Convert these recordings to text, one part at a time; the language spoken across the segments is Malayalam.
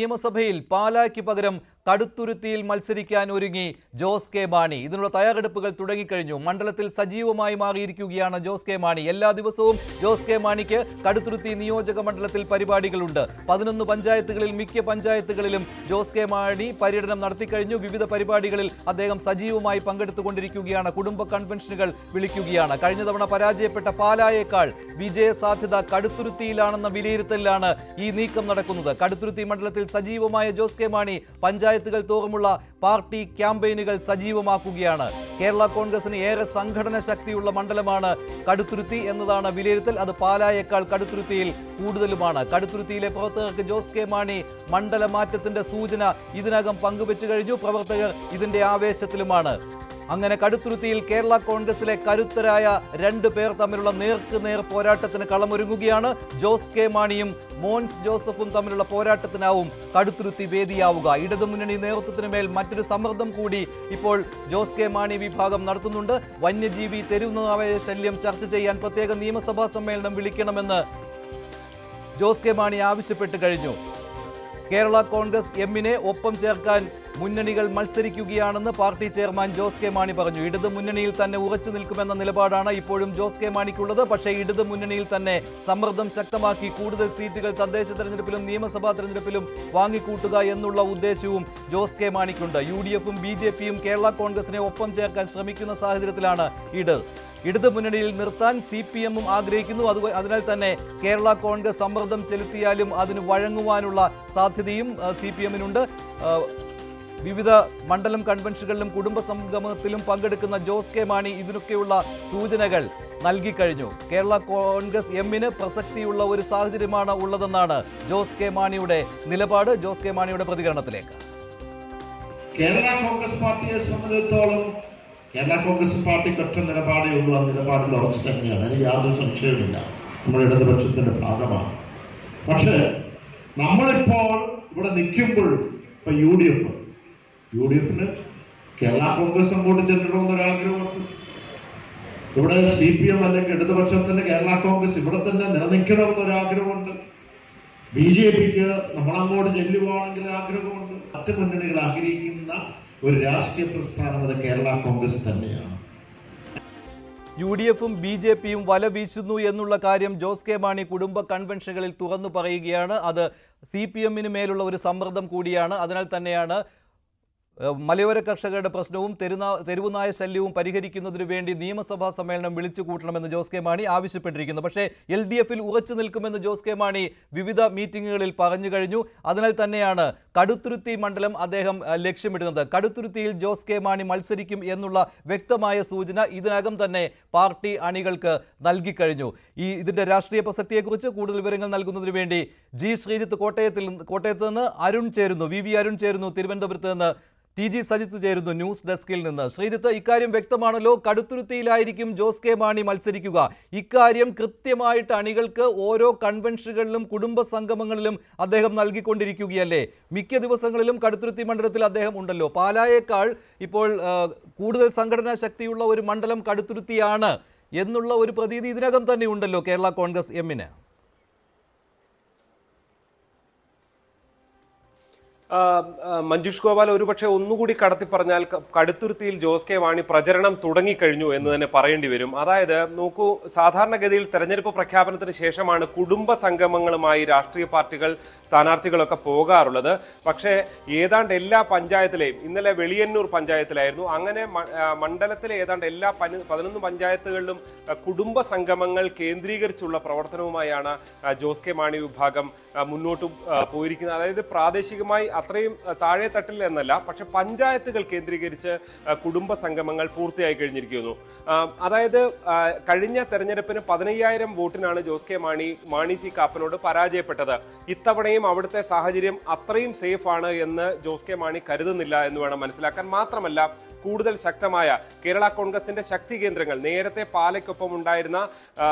നിയമസഭയിൽ പാലായ്ക്ക് പകരം കടുത്തുരുത്തിയിൽ മത്സരിക്കാൻ ഒരുങ്ങി ജോസ് കെ മാണി. ഇതിനുള്ള തയ്യാറെടുപ്പുകൾ തുടങ്ങിക്കഴിഞ്ഞു. മണ്ഡലത്തിൽ സജീവമായി മാറിയിരിക്കുകയാണ് ജോസ് കെ മാണി. എല്ലാ ദിവസവും ജോസ് കെ മാണിക്ക് കടുത്തുരുത്തി നിയോജക മണ്ഡലത്തിൽ പരിപാടികളുണ്ട്. 11 പഞ്ചായത്തുകളിൽ മിക്ക പഞ്ചായത്തുകളിലും ജോസ് കെ മാണി പര്യടനം നടത്തിക്കഴിഞ്ഞു. വിവിധ പരിപാടികളിൽ അദ്ദേഹം സജീവമായി പങ്കെടുത്തുകൊണ്ടിരിക്കുകയാണ്. കുടുംബ കൺവെൻഷനുകൾ വിളിക്കുകയാണ്. കഴിഞ്ഞ തവണ പരാജയപ്പെട്ട പാലായേക്കാൾ വിജയ സാധ്യത കടുത്തുരുത്തിയിലാണെന്ന വിലയിരുത്തലിലാണ് ഈ നീക്കം നടക്കുന്നത്. കടുത്തുരുത്തി മണ്ഡലത്തിൽ സജീവമായ ജോസ് കെ മാണി പഞ്ചായത്തുകൾ തോറുമുള്ള പാർട്ടി ക്യാമ്പയിനുകൾ സജീവമാക്കുകയാണ്. കേരള കോൺഗ്രസിന് ഏറെ സംഘടന ശക്തിയുള്ള മണ്ഡലമാണ് കടുത്തുരുത്തി എന്നതാണ് വിലയിരുത്തൽ. അത് പാലായേക്കാൾ കടുത്തുരുത്തിയിൽ കൂടുതലുമാണ്. കടുത്തുരുത്തിയിലെ പ്രവർത്തകർക്ക് ജോസ് കെ മാണി മണ്ഡല മാറ്റത്തിന്റെ സൂചന ഇതിനകം പങ്കുവച്ചു കഴിഞ്ഞു. പ്രവർത്തകർ ഇതിന്റെ ആവേശത്തിലുമാണ്. അങ്ങനെ കടുത്തുരുത്തിയിൽ കേരള കോൺഗ്രസിലെ കരുത്തരായ 2 പേർ തമ്മിലുള്ള നേർക്കുനേർ പോരാട്ടത്തിന് കളമൊരുങ്ങുകയാണ്. ജോസ് കെ മാണിയും മോൻസ് ജോസഫും തമ്മിലുള്ള പോരാട്ടത്തിനാവും കടുത്തുരുത്തി വേദിയാവുക. ഇടതുമുന്നണി നേതൃത്വത്തിന് മേൽ മറ്റൊരു സമ്മർദ്ദം കൂടി ഇപ്പോൾ ജോസ് കെ മാണി വിഭാഗം നടത്തുന്നുണ്ട്. വന്യജീവി തെരുവുനായ ശല്യം ചർച്ച ചെയ്യാൻ പ്രത്യേക നിയമസഭാ സമ്മേളനം വിളിക്കണമെന്ന് ജോസ് കെ മാണി ആവശ്യപ്പെട്ട് കഴിഞ്ഞു. കേരള കോൺഗ്രസ് എമ്മിനെ ഒപ്പം ചേർക്കാൻ മുന്നണികൾ മത്സരിക്കുകയാണെന്ന് പാർട്ടി ചെയർമാൻ ജോസ് കെ മാണി പറഞ്ഞു. ഇടതു മുന്നണിയിൽ തന്നെ ഉറച്ചു നിൽക്കുമെന്ന നിലപാടാണ് ഇപ്പോഴും ജോസ് കെ മാണിക്കുള്ളത്. പക്ഷേ ഇടതു മുന്നണിയിൽ തന്നെ സമ്മർദ്ദം ശക്തമാക്കി കൂടുതൽ സീറ്റുകൾ തദ്ദേശ തെരഞ്ഞെടുപ്പിലും നിയമസഭാ തെരഞ്ഞെടുപ്പിലും വാങ്ങിക്കൂട്ടുക എന്നുള്ള ഉദ്ദേശവും ജോസ് കെ മാണിക്കുണ്ട്. UDF-ഉം BJP-യും കേരള കോൺഗ്രസിനെ ഒപ്പം ചേർക്കാൻ ശ്രമിക്കുന്ന സാഹചര്യത്തിലാണ് ഇടതു മുന്നണിയിൽ നിർത്താൻ CPM-ഉം ആഗ്രഹിക്കുന്നു. അതിനാൽ തന്നെ കേരള കോൺഗ്രസ് സമ്മർദ്ദം ചെലുത്തിയാലും അതിന് വഴങ്ങുവാനുള്ള സാധ്യതയും CPM-നുണ്ട്. വിവിധ മണ്ഡലം കൺവെൻഷനുകളിലും കുടുംബ സംഗമത്തിലും പങ്കെടുക്കുന്ന ജോസ് കെ മാണി ഇതിനൊക്കെയുള്ള സൂചനകൾ നൽകിക്കഴിഞ്ഞു. കേരള കോൺഗ്രസ് എമ്മിന് പ്രസക്തിയുള്ള ഒരു സാഹചര്യമാണ് ഉള്ളതെന്നാണ് ജോസ് കെ മാണിയുടെ നിലപാട്. ജോസ് കെ മാണിയുടെ പ്രതികരണത്തിലേക്ക്. കേരള കോൺഗ്രസ് പാർട്ടിയെ സംബന്ധിച്ചിടത്തോളം കേരള കോൺഗ്രസ് പാർട്ടിക്ക് ഒറ്റ നിലപാടേ ഉള്ളൂ. ആ നിലപാടിൽ ഉറച്ചു തന്നെയാണ്. അതിന് യാതൊരു സംശയവുമില്ല. നമ്മുടെ ഇടതുപക്ഷത്തിന്റെ ഭാഗമാണ്. പക്ഷേ നമ്മളിപ്പോൾ ഇവിടെ നിൽക്കുമ്പോൾ ഇപ്പൊ UDF-ന് കേരള കോൺഗ്രസ് അങ്ങോട്ട് ചെല്ലണമെന്നൊരാഗ്രഹമുണ്ട്. ഇവിടെ CPM അല്ലെങ്കിൽ ഇടതുപക്ഷത്തിന് കേരള കോൺഗ്രസ് ഇവിടെ തന്നെ നിലനിൽക്കണമെന്നൊരാഗ്രഹമുണ്ട്. BJP-ക്ക് നമ്മളങ്ങോട്ട് ചെല്ലുവാണെങ്കിൽ ആഗ്രഹമുണ്ട്. മറ്റ് മുന്നണികൾ ആഗ്രഹിക്കുന്ന ഒരു രാഷ്ട്രീയ പ്രസ്ഥാനം അത് കേരള കോൺഗ്രസ് തന്നെയാണ്. UDF-ഉം BJP-യും വല വീശുന്നു എന്നുള്ള കാര്യം ജോസ് കെ മാണി കുടുംബ കൺവെൻഷനുകളിൽ തുറന്നു പറയുകയാണ്. അത് CPM-ന് മേലുള്ള ഒരു സമ്മർദ്ദം കൂടിയാണ്. അതിനാൽ തന്നെയാണ് മലയോര കർഷകരുടെ പ്രശ്നവും തെരുവുനായ ശല്യവും പരിഹരിക്കുന്നതിനു വേണ്ടി നിയമസഭാ സമ്മേളനം വിളിച്ചു കൂട്ടണമെന്ന് ജോസ് കെ മാണി ആവശ്യപ്പെട്ടിരിക്കുന്നു. പക്ഷേ LDF-ൽ ഉറച്ചു നിൽക്കുമെന്ന് ജോസ് കെ മാണി വിവിധ മീറ്റിംഗുകളിൽ പറഞ്ഞു കഴിഞ്ഞു. അതിനാൽ തന്നെയാണ് കടുത്തുരുത്തി മണ്ഡലം അദ്ദേഹം ലക്ഷ്യമിടുന്നത്. കടുത്തുരുത്തിയിൽ ജോസ് കെ മാണി മത്സരിക്കും എന്നുള്ള വ്യക്തമായ സൂചന ഇതിനകം തന്നെ പാർട്ടി അണികൾക്ക് നൽകിക്കഴിഞ്ഞു. ഇതിന്റെ രാഷ്ട്രീയ പ്രസക്തിയെക്കുറിച്ച് കൂടുതൽ വിവരങ്ങൾ നൽകുന്നതിന് വേണ്ടി ശ്രീജിത്ത് കോട്ടയത്ത് നിന്ന് അരുൺ ചേരുന്നു. VV അരുൺ ചേരുന്നു. തിരുവനന്തപുരത്ത് നിന്ന് TG സജിത്ത് ചേരുന്നു ന്യൂസ് ഡെസ്കിൽ നിന്ന്. ശ്രീജിത്ത്, ഇക്കാര്യം വ്യക്തമാണല്ലോ. കടുത്തുരുത്തിയിലായിരിക്കും ജോസ് കെ മാണി മത്സരിക്കുക. ഇക്കാര്യം കൃത്യമായിട്ട് അണികൾക്ക് ഓരോ കൺവെൻഷനുകളിലും കുടുംബ സംഗമങ്ങളിലും അദ്ദേഹം നൽകിക്കൊണ്ടിരിക്കുകയല്ലേ? മിക്ക ദിവസങ്ങളിലും കടുത്തുരുത്തി മണ്ഡലത്തിൽ അദ്ദേഹം ഉണ്ടല്ലോ. പാലായേക്കാൾ ഇപ്പോൾ കൂടുതൽ സംഘടനാ ശക്തിയുള്ള ഒരു മണ്ഡലം കടുത്തുരുത്തിയാണ് എന്നുള്ള ഒരു പ്രതീതി ഇതിനകം തന്നെ ഉണ്ടല്ലോ കേരള കോൺഗ്രസ് എമ്മിന്. മഞ്ജുഷ് ഗോപാൽ, ഒരുപക്ഷെ ഒന്നുകൂടി കടത്തി പറഞ്ഞാൽ കടുത്തുരുത്തിയിൽ ജോസ് കെ മാണി പ്രചരണം തുടങ്ങിക്കഴിഞ്ഞു എന്ന് തന്നെ പറയേണ്ടി വരും. അതായത് നോക്കൂ, സാധാരണഗതിയിൽ തെരഞ്ഞെടുപ്പ് പ്രഖ്യാപനത്തിന് ശേഷമാണ് കുടുംബ സംഗമങ്ങളുമായി രാഷ്ട്രീയ പാർട്ടികൾ സ്ഥാനാർത്ഥികളൊക്കെ പോകാറുള്ളത്. പക്ഷേ ഏതാണ്ട് എല്ലാ പഞ്ചായത്തിലെയും, ഇന്നലെ വെളിയന്നൂർ പഞ്ചായത്തിലായിരുന്നു, അങ്ങനെ മണ്ഡലത്തിലെ ഏതാണ്ട് എല്ലാ 11 പഞ്ചായത്തുകളിലും കുടുംബ സംഗമങ്ങൾ കേന്ദ്രീകരിച്ചുള്ള പ്രവർത്തനവുമായാണ് ജോസ് കെ മാണി വിഭാഗം മുന്നോട്ട് പോയിരിക്കുന്നത്. അതായത് പ്രാദേശികമായി അത്രയും താഴെ തട്ടിൽ എന്നല്ല, പക്ഷെ പഞ്ചായത്തുകൾ കേന്ദ്രീകരിച്ച് കുടുംബ സംഗമങ്ങൾ പൂർത്തിയായി കഴിഞ്ഞിരിക്കുന്നു. അതായത് കഴിഞ്ഞ തെരഞ്ഞെടുപ്പിന് 15,000 വോട്ടിനാണ് ജോസ് കെ മാണി സി കാപ്പനോട് പരാജയപ്പെട്ടത്. ഇത്തവണയും അവിടുത്തെ സാഹചര്യം അത്രയും സേഫ് ആണ് എന്ന് ജോസ് കെ മാണി കരുതുന്നില്ല എന്ന് വേണം മനസ്സിലാക്കാൻ. മാത്രമല്ല കൂടുതൽ ശക്തമായ കേരള കോൺഗ്രസിന്റെ ശക്തി കേന്ദ്രങ്ങൾ, നേരത്തെ പാലയ്ക്കൊപ്പം ഉണ്ടായിരുന്ന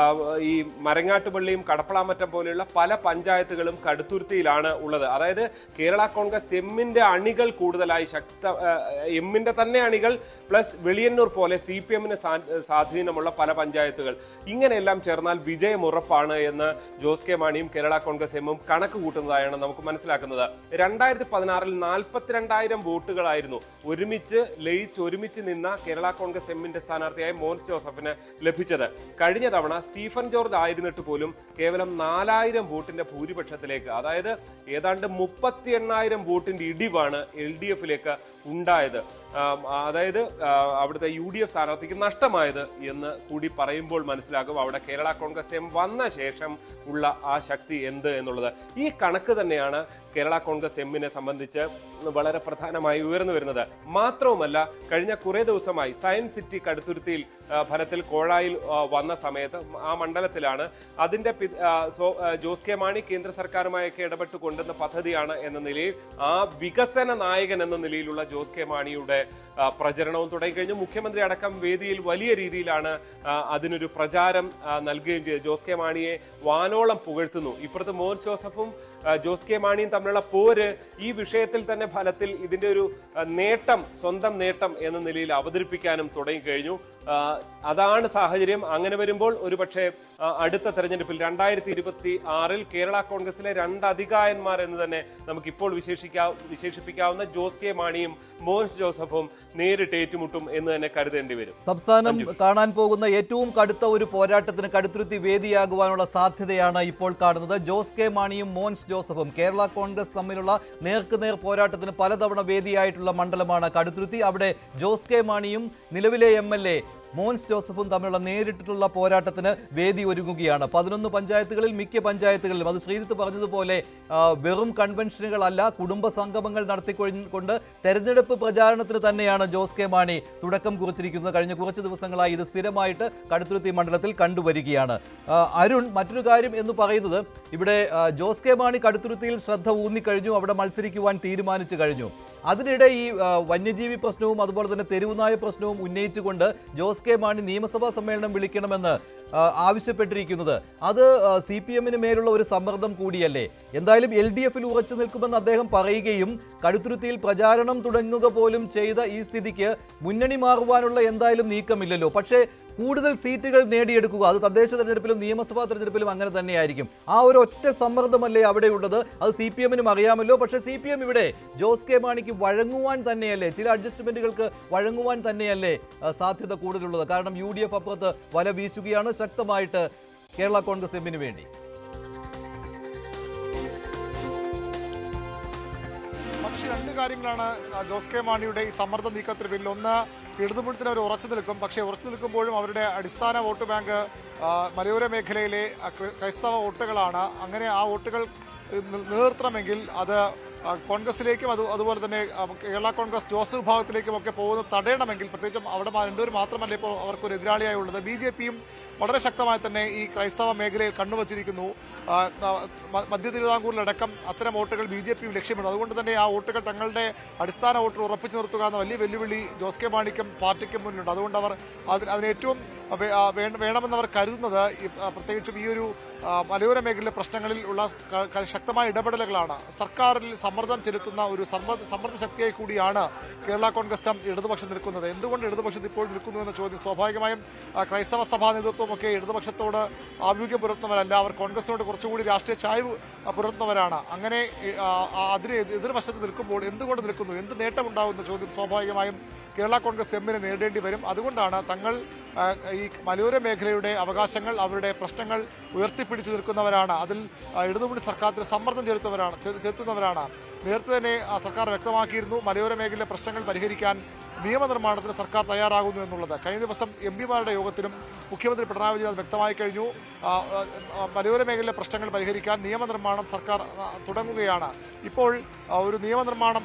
ഈ മരങ്ങാട്ടുപള്ളിയും കടപ്പളാമറ്റം പോലെയുള്ള പല പഞ്ചായത്തുകളും കടുത്തുരുത്തിയിലാണ് ഉള്ളത്. അതായത് കേരള കോൺഗ്രസ് എമ്മിന്റെ അണികൾ കൂടുതലായി എമ്മിന്റെ തന്നെ അണികൾ പ്ലസ് വെളിയന്നൂർ പോലെ CPM-ന് സ്വാധീനമുള്ള പല പഞ്ചായത്തുകൾ, ഇങ്ങനെയെല്ലാം ചേർന്നാൽ വിജയം ഉറപ്പാണ് എന്ന് ജോസ് കെ മാണിയും കേരള കോൺഗ്രസ് എമ്മും കണക്ക് കൂട്ടുന്നതായാണ് നമുക്ക് മനസ്സിലാക്കുന്നത്. 2016-ൽ 42,000 വോട്ടുകളായിരുന്നു ഒരുമിച്ച് നിന്ന കേരള കോൺഗ്രസ് എമ്മിന്റെ സ്ഥാനാർത്ഥിയായ മോൻസ് ജോസഫിന് ലഭിച്ചത്. കഴിഞ്ഞ തവണ സ്റ്റീഫൻ ജോർജ് ആയിരുന്നിട്ട് പോലും കേവലം 4,000 വോട്ടിന്റെ ഭൂരിപക്ഷത്തിലേക്ക്, അതായത് ഏതാണ്ട് 38,000 വോട്ടിന്റെ ഇടിവാണ് LDF-ലേക്ക് ഉണ്ടായത്. അതായത് അവിടുത്തെ UDF സ്ഥാനാർത്ഥിക്ക് നഷ്ടമായത് എന്ന് കൂടി പറയുമ്പോൾ മനസ്സിലാകും അവിടെ കേരള കോൺഗ്രസ് എം വന്ന ശേഷം ഉള്ള ആ ശക്തി എന്ത് എന്നുള്ളത്. ഈ കണക്ക് തന്നെയാണ് കേരള കോൺഗ്രസ് എമ്മിനെ സംബന്ധിച്ച് വളരെ പ്രധാനമായി ഉയർന്നു വരുന്നത്. മാത്രവുമല്ല, കഴിഞ്ഞ കുറേ ദിവസമായി സയൻസ് സിറ്റി കടുത്തുരുത്തിയിൽ ഫലത്തിൽ കോഴായിൽ വന്ന സമയത്ത് ആ മണ്ഡലത്തിലാണ് അതിന്റെ ജോസ് കെ മാണി കേന്ദ്ര സർക്കാരുമായൊക്കെ ഇടപെട്ട് കൊണ്ടുവന്ന പദ്ധതിയാണ് എന്ന നിലയിൽ ആ വികസന നായകൻ എന്ന നിലയിലുള്ള ജോസ് കെ മാണിയുടെ പ്രചരണവും തുടങ്ങിക്കഴിഞ്ഞു. മുഖ്യമന്ത്രി അടക്കം വേദിയിൽ വലിയ രീതിയിലാണ് അതിനൊരു പ്രചാരം നൽകുകയും ചെയ്തത്. ജോസ് കെ മാണിയെ വാനോളം പുകഴ്ത്തുന്നു. ഇപ്പുറത്ത് മോൻസ് ജോസഫും ജോസ് കെ മാണിയും തമ്മിലുള്ള പോര് ഈ വിഷയത്തിൽ തന്നെ ഫലത്തിൽ ഇതിന്റെ ഒരു നേട്ടം, സ്വന്തം നേട്ടം എന്ന നിലയിൽ അവതരിപ്പിക്കാനും തുടങ്ങിക്കഴിഞ്ഞു. അതാണ് സാഹചര്യം. അങ്ങനെ വരുമ്പോൾ ഒരുപക്ഷെ അടുത്ത തെരഞ്ഞെടുപ്പിൽ 2026-ൽ കേരള കോൺഗ്രസിലെ 2 അധികായന്മാർ എന്ന് തന്നെ നമുക്കിപ്പോൾ വിശേഷിപ്പിക്കാവുന്ന ജോസ് കെ മാണിയും മോൻസ് ജോസഫും നേരിട്ട് ഏറ്റുമുട്ടും എന്ന് തന്നെ കരുതേണ്ടി വരും. സംസ്ഥാനം കാണാൻ പോകുന്ന ഏറ്റവും കടുത്ത ഒരു പോരാട്ടത്തിന് കടുത്തുരുത്തി വേദിയാകുവാനുള്ള സാധ്യതയാണ് ഇപ്പോൾ കാണുന്നത്. ജോസ് കെ മാണിയും മോൻസ് ജോസഫും കേരള കോൺഗ്രസ് തമ്മിലുള്ള നേർക്കുനേർ പോരാട്ടത്തിന് പലതവണ വേദിയായിട്ടുള്ള മണ്ഡലമാണ് കടുത്തുരുത്തി. അവിടെ ജോസ് കെ മാണിയും നിലവിലെ MLA മോൻസ് ജോസഫും തമ്മിലുള്ള നേരിട്ടുള്ള പോരാട്ടത്തിന് വേദി ഒരുങ്ങുകയാണ്. 11 പഞ്ചായത്തുകളിൽ മിക്ക പഞ്ചായത്തുകളിലും, അത് ശ്രീജിത്ത് പറഞ്ഞതുപോലെ വെറും കൺവെൻഷനുകളല്ല, കുടുംബ സംഗമങ്ങൾ നടത്തിക്കൊണ്ട് തെരഞ്ഞെടുപ്പ് പ്രചാരണത്തിന് തന്നെയാണ് ജോസ് കെ മാണി തുടക്കം കുറിച്ചിരിക്കുന്നത്. കഴിഞ്ഞ കുറച്ച് ദിവസങ്ങളായി ഇത് സ്ഥിരമായിട്ട് കടുത്തുരുത്തി മണ്ഡലത്തിൽ കണ്ടുവരികയാണ്. അരുൺ, മറ്റൊരു കാര്യം എന്ന് പറയുന്നത്, ഇവിടെ ജോസ് കെ മാണി കടുത്തുരുത്തിയിൽ ശ്രദ്ധ ഊന്നിക്കഴിഞ്ഞു, അവിടെ മത്സരിക്കുവാൻ തീരുമാനിച്ചു കഴിഞ്ഞു. അതിനിടെ ഈ വന്യജീവി പ്രശ്നവും അതുപോലെ തന്നെ തെരുവുനായ പ്രശ്നവും ഉന്നയിച്ചുകൊണ്ട് ജോസ് കെ മാണി നിയമസഭാ സമ്മേളനം വിളിക്കണമെന്ന് ആവശ്യപ്പെട്ടിരിക്കുന്നത് അത് CPM-ന് മേലുള്ള ഒരു സമ്മർദ്ദം കൂടിയല്ലേ? എന്തായാലും LDF-ൽ ഉറച്ചു നിൽക്കുമെന്ന് അദ്ദേഹം പറയുകയും കടുത്തുരുത്തിയിൽ പ്രചാരണം തുടങ്ങുക പോലും ചെയ്ത ഈ സ്ഥിതിക്ക് മുന്നണി മാറുവാനുള്ള എന്തായാലും നീക്കമില്ലല്ലോ. പക്ഷേ കൂടുതൽ സീറ്റുകൾ നേടിയെടുക്കുക, അത് തദ്ദേശ തെരഞ്ഞെടുപ്പിലും നിയമസഭാ തെരഞ്ഞെടുപ്പിലും അങ്ങനെ തന്നെയായിരിക്കും. ആ ഒരു ഒറ്റ സമ്മർദ്ദമല്ലേ അവിടെയുള്ളത്? അത് CPM-നും അറിയാമല്ലോ. പക്ഷേ CPM ഇവിടെ ജോസ് കെ മാണിക്ക് വഴങ്ങുവാൻ തന്നെയല്ലേ, ചില അഡ്ജസ്റ്റ്മെന്റുകൾക്ക് വഴങ്ങുവാൻ തന്നെയല്ലേ സാധ്യത കൂടുതലുള്ളത്? കാരണം UDF അപ്പുറത്ത് വല വീശുകയാണ് ശക്തമായിട്ട് കേരള കോൺഗ്രസ് എമ്മിന് വേണ്ടി. പക്ഷേ 2 കാര്യങ്ങളാണ് ജോസ് കെ മാണിയുടെ ഈ സമ്മർദ്ദ നീക്കത്തിന് പിന്നിൽ. ഒന്ന്, ഇടതുമുന്നത്തിന് അവർ ഉറച്ചു നിൽക്കും. പക്ഷേ ഉറച്ചു നിൽക്കുമ്പോഴും അവരുടെ അടിസ്ഥാന വോട്ട് ബാങ്ക് മലയോര മേഖലയിലെ ക്രൈസ്തവ വോട്ടുകളാണ്. അങ്ങനെ ആ വോട്ടുകൾ നിലനിർത്തണമെങ്കിൽ അത് കോൺഗ്രസിലേക്കും അതുപോലെ തന്നെ കേരള കോൺഗ്രസ് ജോസ് വിഭാഗത്തിലേക്കും ഒക്കെ പോകുന്നത് തടയണമെങ്കിൽ, പ്രത്യേകിച്ചും അവിടെ 2 പേർ മാത്രമല്ല ഇപ്പോൾ അവർക്കൊരു എതിരാളിയായി ഉള്ളത്. BJP-യും വളരെ ശക്തമായി തന്നെ ഈ ക്രൈസ്തവ മേഖലയിൽ കണ്ണുവച്ചിരിക്കുന്നു. മധ്യ തിരുവിതാംകൂറിലടക്കം അത്തരം വോട്ടുകൾ BJP-യും ലക്ഷ്യമിടുന്നു. അതുകൊണ്ട് തന്നെ ആ വോട്ടുകൾ തങ്ങളുടെ അടിസ്ഥാന വോട്ടുകൾ ഉറപ്പിച്ചു നിർത്തുക എന്ന വലിയ വെല്ലുവിളി ജോസ് കെ മാണിക്കും പാർട്ടിക്കും മുന്നിലുണ്ട്. അതുകൊണ്ട് അവർ അതിനേറ്റവും വേണമെന്നവർ കരുതുന്നത് പ്രത്യേകിച്ചും ഈ ഒരു മലയോര മേഖലയിലെ പ്രശ്നങ്ങളിൽ ഉള്ള ശക്തമായ ഇടപെടലുകളാണ്. സർക്കാരിൽ സമ്മർദ്ദം ചെലുത്തുന്ന ഒരു സമ്മർദ്ദ ശക്തിയായി കൂടിയാണ് കേരള കോൺഗ്രസ് ഇടതുപക്ഷം നിൽക്കുന്നത്. എന്തുകൊണ്ട് ഇടതുപക്ഷത്ത് ഇപ്പോൾ നിൽക്കുന്നു എന്ന ചോദ്യം സ്വാഭാവികമായും ക്രൈസ്തവ സഭാ നേതൃത്വം ഒക്കെ ഇടതുപക്ഷത്തോട് ആഭിമുഖ്യം പുലർത്തുന്നവരല്ല, അവർ കോൺഗ്രസിനോട് കുറച്ചുകൂടി രാഷ്ട്രീയ ചായ്വ് പുലർത്തുന്നവരാണ്. അങ്ങനെ അതിന് എതിർവശത്ത് നിൽക്കുമ്പോൾ എന്തുകൊണ്ട് നിൽക്കുന്നു, എന്ത് നേട്ടമുണ്ടാകുന്ന ചോദ്യം സ്വാഭാവികമായും കേരള കോൺഗ്രസ് എമ്മിനെ നേരിടേണ്ടി വരും. അതുകൊണ്ടാണ് തങ്ങൾ ഈ മലയോര മേഖലയുടെ അവകാശങ്ങൾ, അവരുടെ പ്രശ്നങ്ങൾ ഉയർത്തിപ്പിടിച്ചു നിൽക്കുന്നവരാണ്, അതിൽ ഇടതുമുന്നണി സർക്കാരിന് സമ്മർദ്ദം ചെലുത്തുന്നവരാണ്. നേരത്തെ തന്നെ സർക്കാർ വ്യക്തമാക്കിയിരുന്നു മലയോര മേഖലയിലെ പ്രശ്നങ്ങൾ പരിഹരിക്കാൻ നിയമനിർമ്മാണത്തിന് സർക്കാർ തയ്യാറാകുന്നു എന്നുള്ളത്. കഴിഞ്ഞ ദിവസം MP-മാരുടെ യോഗത്തിലും മുഖ്യമന്ത്രി പിണറായി വിജയൻ വ്യക്തമായി കഴിഞ്ഞു. മലയോര മേഖലയിലെ പ്രശ്നങ്ങൾ പരിഹരിക്കാൻ നിയമനിർമ്മാണം സർക്കാർ തുടങ്ങുകയാണ്. ഇപ്പോൾ ഒരു നിയമനിർമ്മാണം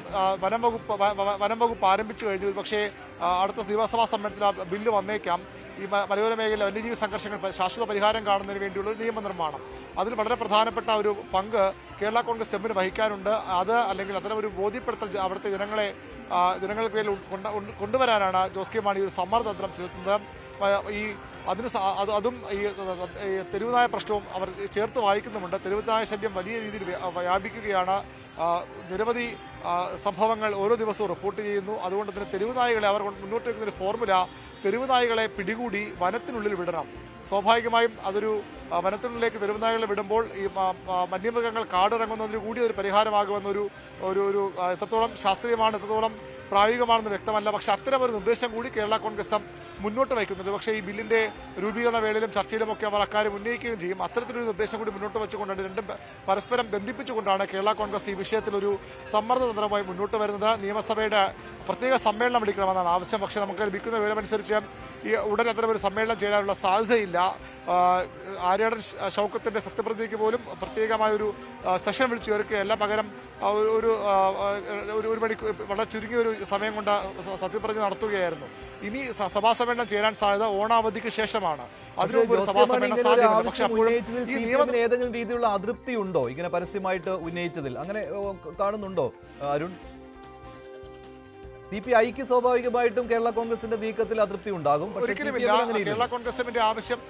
വനം വകുപ്പ് ആരംഭിച്ചു കഴിഞ്ഞു. പക്ഷേ അടുത്ത നിയമസഭാ സമ്മേളനത്തിൽ ആ ബില്ല് വന്നേക്കാം. ഈ മലയോര മേഖലയിലെ വന്യജീവി സംഘർഷങ്ങൾ ശാശ്വത പരിഹാരം കാണുന്നതിന് വേണ്ടിയുള്ള ഒരു നിയമനിർമ്മാണം. അതിൽ വളരെ പ്രധാനപ്പെട്ട ഒരു പങ്ക് കേരള കോൺഗ്രസ് എമ്മിന് വഹിക്കാനുണ്ട്. അത് അല്ലെങ്കിൽ അത്തരം ഒരു ബോധ്യപ്പെടുത്തൽ അവിടുത്തെ ജനങ്ങൾക്ക് കൊണ്ടുവരാനാണ് ജോസ് കെ മാണി ഒരു സമ്മർദ്ദതന്ത്രം ചെലുത്തുന്നത്. അതും ഈ തെരുവുനായ പ്രശ്നവും അവർ ചേർത്ത് വായിക്കുന്നുമുണ്ട്. തെരുവുനായ ശല്യം വലിയ രീതിയിൽ വ്യാപിക്കുകയാണ്. നിരവധി സംഭവങ്ങൾ ഓരോ ദിവസവും റിപ്പോർട്ട് ചെയ്യുന്നു. അതുകൊണ്ട് തന്നെ തെരുവുനായകളെ അവർ മുന്നോട്ട് വയ്ക്കുന്നൊരു ഫോർമുല തെരുവുനായകളെ പിടികൂടി വനത്തിനുള്ളിൽ വിടണം. സ്വാഭാവികമായും അതൊരു വനത്തിനുള്ളിലേക്ക് തെരുവുനായകളെ വിടുമ്പോൾ ഈ വന്യമൃഗങ്ങൾ കാടിറങ്ങുന്നതിന് കൂടി ഒരു പരിഹാരമാകുമെന്നൊരു ഒരു എത്രത്തോളം ശാസ്ത്രീയമാണ്, എത്രത്തോളം പ്രായോഗികമാണെന്ന് വ്യക്തമല്ല. പക്ഷെ അത്തരം ഒരു നിർദ്ദേശം കൂടി കേരള കോൺഗ്രസ് മുന്നോട്ട് വയ്ക്കുന്നുണ്ട്. പക്ഷേ ഈ ബില്ലിന്റെ രൂപീകരണ വേളയിലും ചർച്ചയിലുമൊക്കെ അവർ അക്കാര്യം ഉന്നയിക്കുകയും ചെയ്യും. അത്തരത്തിലൊരു നിർദ്ദേശം കൂടി മുന്നോട്ട് വെച്ചുകൊണ്ടാണ് രണ്ടും പരസ്പരം ബന്ധിപ്പിച്ചുകൊണ്ടാണ് കേരള കോൺഗ്രസ് ഈ വിഷയത്തിലൊരു സമ്മർദ്ദതന്ത്രമായി മുന്നോട്ട് വരുന്നത്. നിയമസഭയുടെ പ്രത്യേക സമ്മേളനം വിളിക്കണമെന്നാണ് ആവശ്യം. പക്ഷേ നമുക്ക് ലഭിക്കുന്ന വിവരമനുസരിച്ച് ഈ ഉടൻ അത്തരം ഒരു സമ്മേളനം ചേരാനുള്ള സാധ്യതയില്ല. ആര്യാടൻ ഷൗക്കത്തിന്റെ സത്യപ്രതിജ്ഞയ്ക്ക് പോലും പ്രത്യേകമായൊരു സെഷൻ വിളിച്ചു ചേർക്കുകയല്ല, പകരം ഒരു മണിക്കൂർ വളരെ ചുരുങ്ങിയ ഒരു സമയം കൊണ്ട് സത്യപ്രതിജ്ഞ നടത്തുകയായിരുന്നു. ഇനി സഭാ സമ്മേളനം ചേരാൻ സാധ്യത ഓണാവധിക്ക് ശേഷമാണ്. അതിനുമുമ്പ് ഒരു സഭാ സമ്മേളനം സാധ്യതയുണ്ട്. പക്ഷേ അപ്പോഴും ഈ നിയമം ഏതെങ്കിലും രീതിയിലുള്ള അതൃപ്തി ഉണ്ടോ ഇങ്ങനെ പരസ്യമായിട്ട് ഉന്നയിച്ചതിൽ? അങ്ങനെ കാണുന്നുണ്ടോ അരുൺ? CPIക്ക് സ്വാഭാവികമായിട്ടും കേരള കോൺഗ്രസിന്റെ നീക്കത്തിൽ അതൃപ്തി ഉണ്ടാകും. ഒരിക്കലുമില്ല. കേരള കോൺഗ്രസിന്റെ ആവശ്യം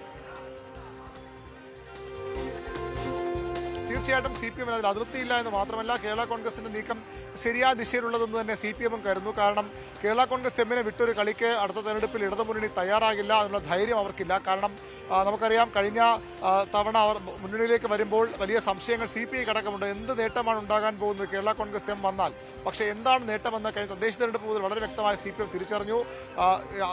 തീർച്ചയായിട്ടും CPM അതിൽ അതൃപ്തിയില്ല എന്ന് മാത്രമല്ല, കേരള കോൺഗ്രസിന്റെ നീക്കം ശരിയായ ദിശയിലുള്ളതെന്ന് തന്നെ CPM കരുതുന്നു. കാരണം കേരള കോൺഗ്രസ് എമ്മിനെ വിട്ടൊരു കളിക്ക് അടുത്ത തെരഞ്ഞെടുപ്പിൽ ഇടതുമുന്നണി തയ്യാറാകില്ല, അതിനുള്ള ധൈര്യം അവർക്കില്ല. കാരണം നമുക്കറിയാം, കഴിഞ്ഞ തവണ അവർ മുന്നണിയിലേക്ക് വരുമ്പോൾ വലിയ സംശയങ്ങൾ CPI അടക്കമുണ്ട്. എന്ത് നേട്ടമാണ് ഉണ്ടാകാൻ പോകുന്നത് കേരള കോൺഗ്രസ് എം വന്നാൽ? പക്ഷേ എന്താണ് നേട്ടമെന്ന് കഴിഞ്ഞ തദ്ദേശ തെരഞ്ഞെടുപ്പ് മുതൽ വളരെ വ്യക്തമായി CPM തിരിച്ചറിഞ്ഞു.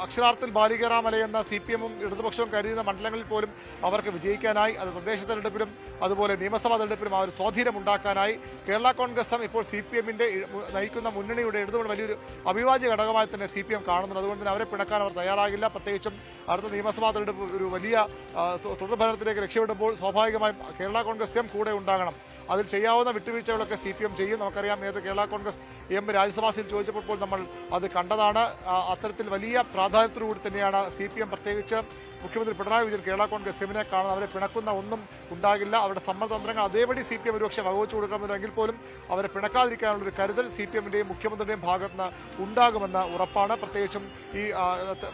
അക്ഷരാർത്ഥത്തിൽ ബാലികേറാമലയെന്ന CPM-ഉം ഇടതുപക്ഷവും കരുതുന്ന മണ്ഡലങ്ങളിൽ പോലും അവർക്ക് വിജയിക്കാനായി. അത് തദ്ദേശ തെരഞ്ഞെടുപ്പിലും അതുപോലെ നിയമസഭാ തെരഞ്ഞെടുപ്പിലും ആ ഒരു സ്വാധീനം ഉണ്ടാക്കാനായി കേരള കോൺഗ്രസ് ഇപ്പോൾ CPM-ന്റെ നയിക്കുന്ന മുന്നണിയുടെ ഇടതുകൊണ്ട് വലിയൊരു അവിഭാജ്യ ഘടകമായി തന്നെ CPM കാണുന്നുണ്ട്. അതുകൊണ്ട് തന്നെ അവരെ പിണക്കാൻ അവർ തയ്യാറാകില്ല. പ്രത്യേകിച്ചും അടുത്ത നിയമസഭാ തെരഞ്ഞെടുപ്പ് ഒരു വലിയ തുടർഭരണത്തിലേക്ക് ലക്ഷ്യമിടുമ്പോൾ സ്വാഭാവികമായും കേരള കോൺഗ്രസ് എം കൂടെ ഉണ്ടാകണം. അതിൽ ചെയ്യാവുന്ന വിട്ടുവീഴ്ചകളൊക്കെ CPM ചെയ്യും. നമുക്കറിയാം, നേരത്തെ കേരള കോൺഗ്രസ് എം രാജ്യസഭാ സീറ്റ് ചോദിച്ചപ്പോൾ നമ്മൾ അത് കണ്ടതാണ്. അത്തരത്തിൽ വലിയ പ്രാധാന്യത്തോടുകൂടി തന്നെയാണ് CPM, പ്രത്യേകിച്ച് മുഖ്യമന്ത്രി പിണറായി വിജയൻ കേരള കോൺഗ്രസ് എമ്മിനെ കാണുന്നത്. അവരെ പിണക്കുന്ന ഒന്നും ഉണ്ടാകില്ല. അവരുടെ സമ്മർദ്ദതന്ത്രങ്ങൾ അതേപടി CPM ഒരുപക്ഷെ വകവെച്ചു കൊടുക്കുന്നുണ്ടെങ്കിൽ പോലും അവരെ പിണക്കാതിരിക്കാനുള്ളൊരു കരുതൽ CPM-ന്റെയും മുഖ്യമന്ത്രിയുടെയും ഭാഗത്ത് നിന്ന് ഉണ്ടാകുമെന്ന് ഉറപ്പാണ്. പ്രത്യേകിച്ചും ഈ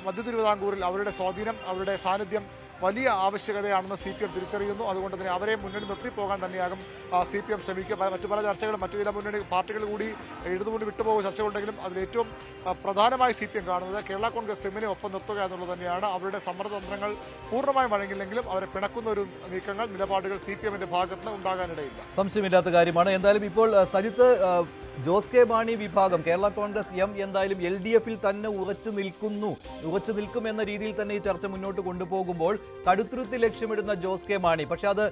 മധ്യ തിരുവിതാംകൂറിൽ അവരുടെ സ്വാധീനം, അവരുടെ സാന്നിധ്യം വലിയ ആവശ്യകതയാണെന്ന് CPM തിരിച്ചറിയുന്നു. അതുകൊണ്ട് തന്നെ അവരെ മുന്നണി നിർത്തിപ്പോകാൻ തന്നെയാകും CPM ശ്രമിക്കുക. മറ്റു പല ചർച്ചകളും മറ്റു ചില മുന്നണി പാർട്ടികൾ കൂടി ഇടതുമുന്നണി വിട്ടുപോകുന്ന ചർച്ചകളുണ്ടെങ്കിലും അതിലേറ്റവും പ്രധാനമായി CPM കാണുന്നത് കേരള കോൺഗ്രസ് എമ്മിനെ ഒപ്പം നിർത്തുക എന്നുള്ളത് തന്നെയാണ്. അവരുടെ സമ്മർദ്ദതന്ത്രങ്ങൾ പൂർണ്ണമായും വഴങ്ങില്ലെങ്കിലും അവരെ പിണക്കുന്ന ഒരു നീക്കങ്ങൾ, നിലപാടുകൾ CPM-ന്റെ ഭാഗത്ത് നിന്ന് ഉണ്ടാകാനിടയില്ല. സംശയമില്ലാത്ത കാര്യമാണ്. എന്തായാലും ഇപ്പോൾ സജിത്ത്, ജോസ് കെ മാണി വിഭാഗം കേരള കോൺഗ്രസ് എം എന്തായാലും LDF-ൽ തന്നെ ഉറച്ചു നിൽക്കുമെന്ന രീതിയിൽ തന്നെ ഈ ചർച്ച മുന്നോട്ട് കൊണ്ടുപോകുമ്പോൾ കടുത്തുരുത്തി ലക്ഷ്യമിടുന്ന ജോസ് കെ മാണി, പക്ഷെ അത്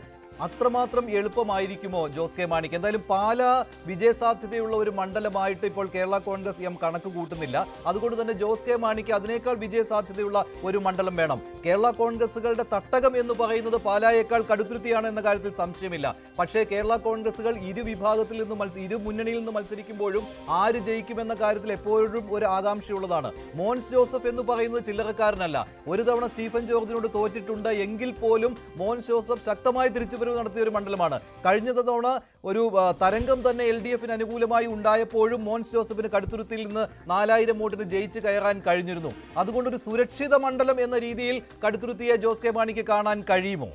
അത്രമാത്രം എളുപ്പമായിരിക്കുമോ ജോസ് കെ മാണിക്ക്? എന്തായാലും പാലാ വിജയസാധ്യതയുള്ള ഒരു മണ്ഡലമായിട്ട് ഇപ്പോൾ കേരള കോൺഗ്രസ് എം കണക്ക് കൂട്ടുന്നില്ല. അതുകൊണ്ട് തന്നെ ജോസ് കെ മാണിക്ക് അതിനേക്കാൾ വിജയസാധ്യതയുള്ള ഒരു മണ്ഡലം വേണം. കേരള കോൺഗ്രസുകളുടെ തട്ടകം എന്ന് പറയുന്നത് പാലായേക്കാൾ കടുത്തുരുത്തിയാണ് എന്ന കാര്യത്തിൽ സംശയമില്ല. പക്ഷേ കേരള കോൺഗ്രസുകൾ ഇരു മുന്നണിയിൽ നിന്ന് മത്സരിക്കുമ്പോഴും ആര് ജയിക്കുമെന്ന കാര്യത്തിൽ എപ്പോഴും ഒരു ആകാംക്ഷയുള്ളതാണ്. മോൻസ് ജോസഫ് എന്ന് പറയുന്നത് ചില്ലറക്കാരനല്ല. ഒരു തവണ സ്റ്റീഫൻ ജോർജിനോട് തോറ്റിട്ടുണ്ട് എങ്കിൽ പോലും മോൻസ് ജോസഫ് ശക്തമായി തിരിച്ചു നടത്തിയ ഒരു മണ്ഡലമാണ്. കഴിഞ്ഞ തവണ ഒരു തരംഗം തന്നെ LDF-ന് അനുകൂലമായി ഉണ്ടായപ്പോഴും മോൻസ് ജോസഫിന് കടുത്തുരുത്തിയിൽ നിന്ന് 4000 വോട്ടിന് ജയിച്ചു കയറാൻ കഴിഞ്ഞിരുന്നു. അതുകൊണ്ടൊരു സുരക്ഷിത മണ്ഡലം എന്ന രീതിയിൽ കടുത്തുരുത്തിയെ ജോസ് കെ മാണിക്ക് കാണാൻ കഴിയുമോ?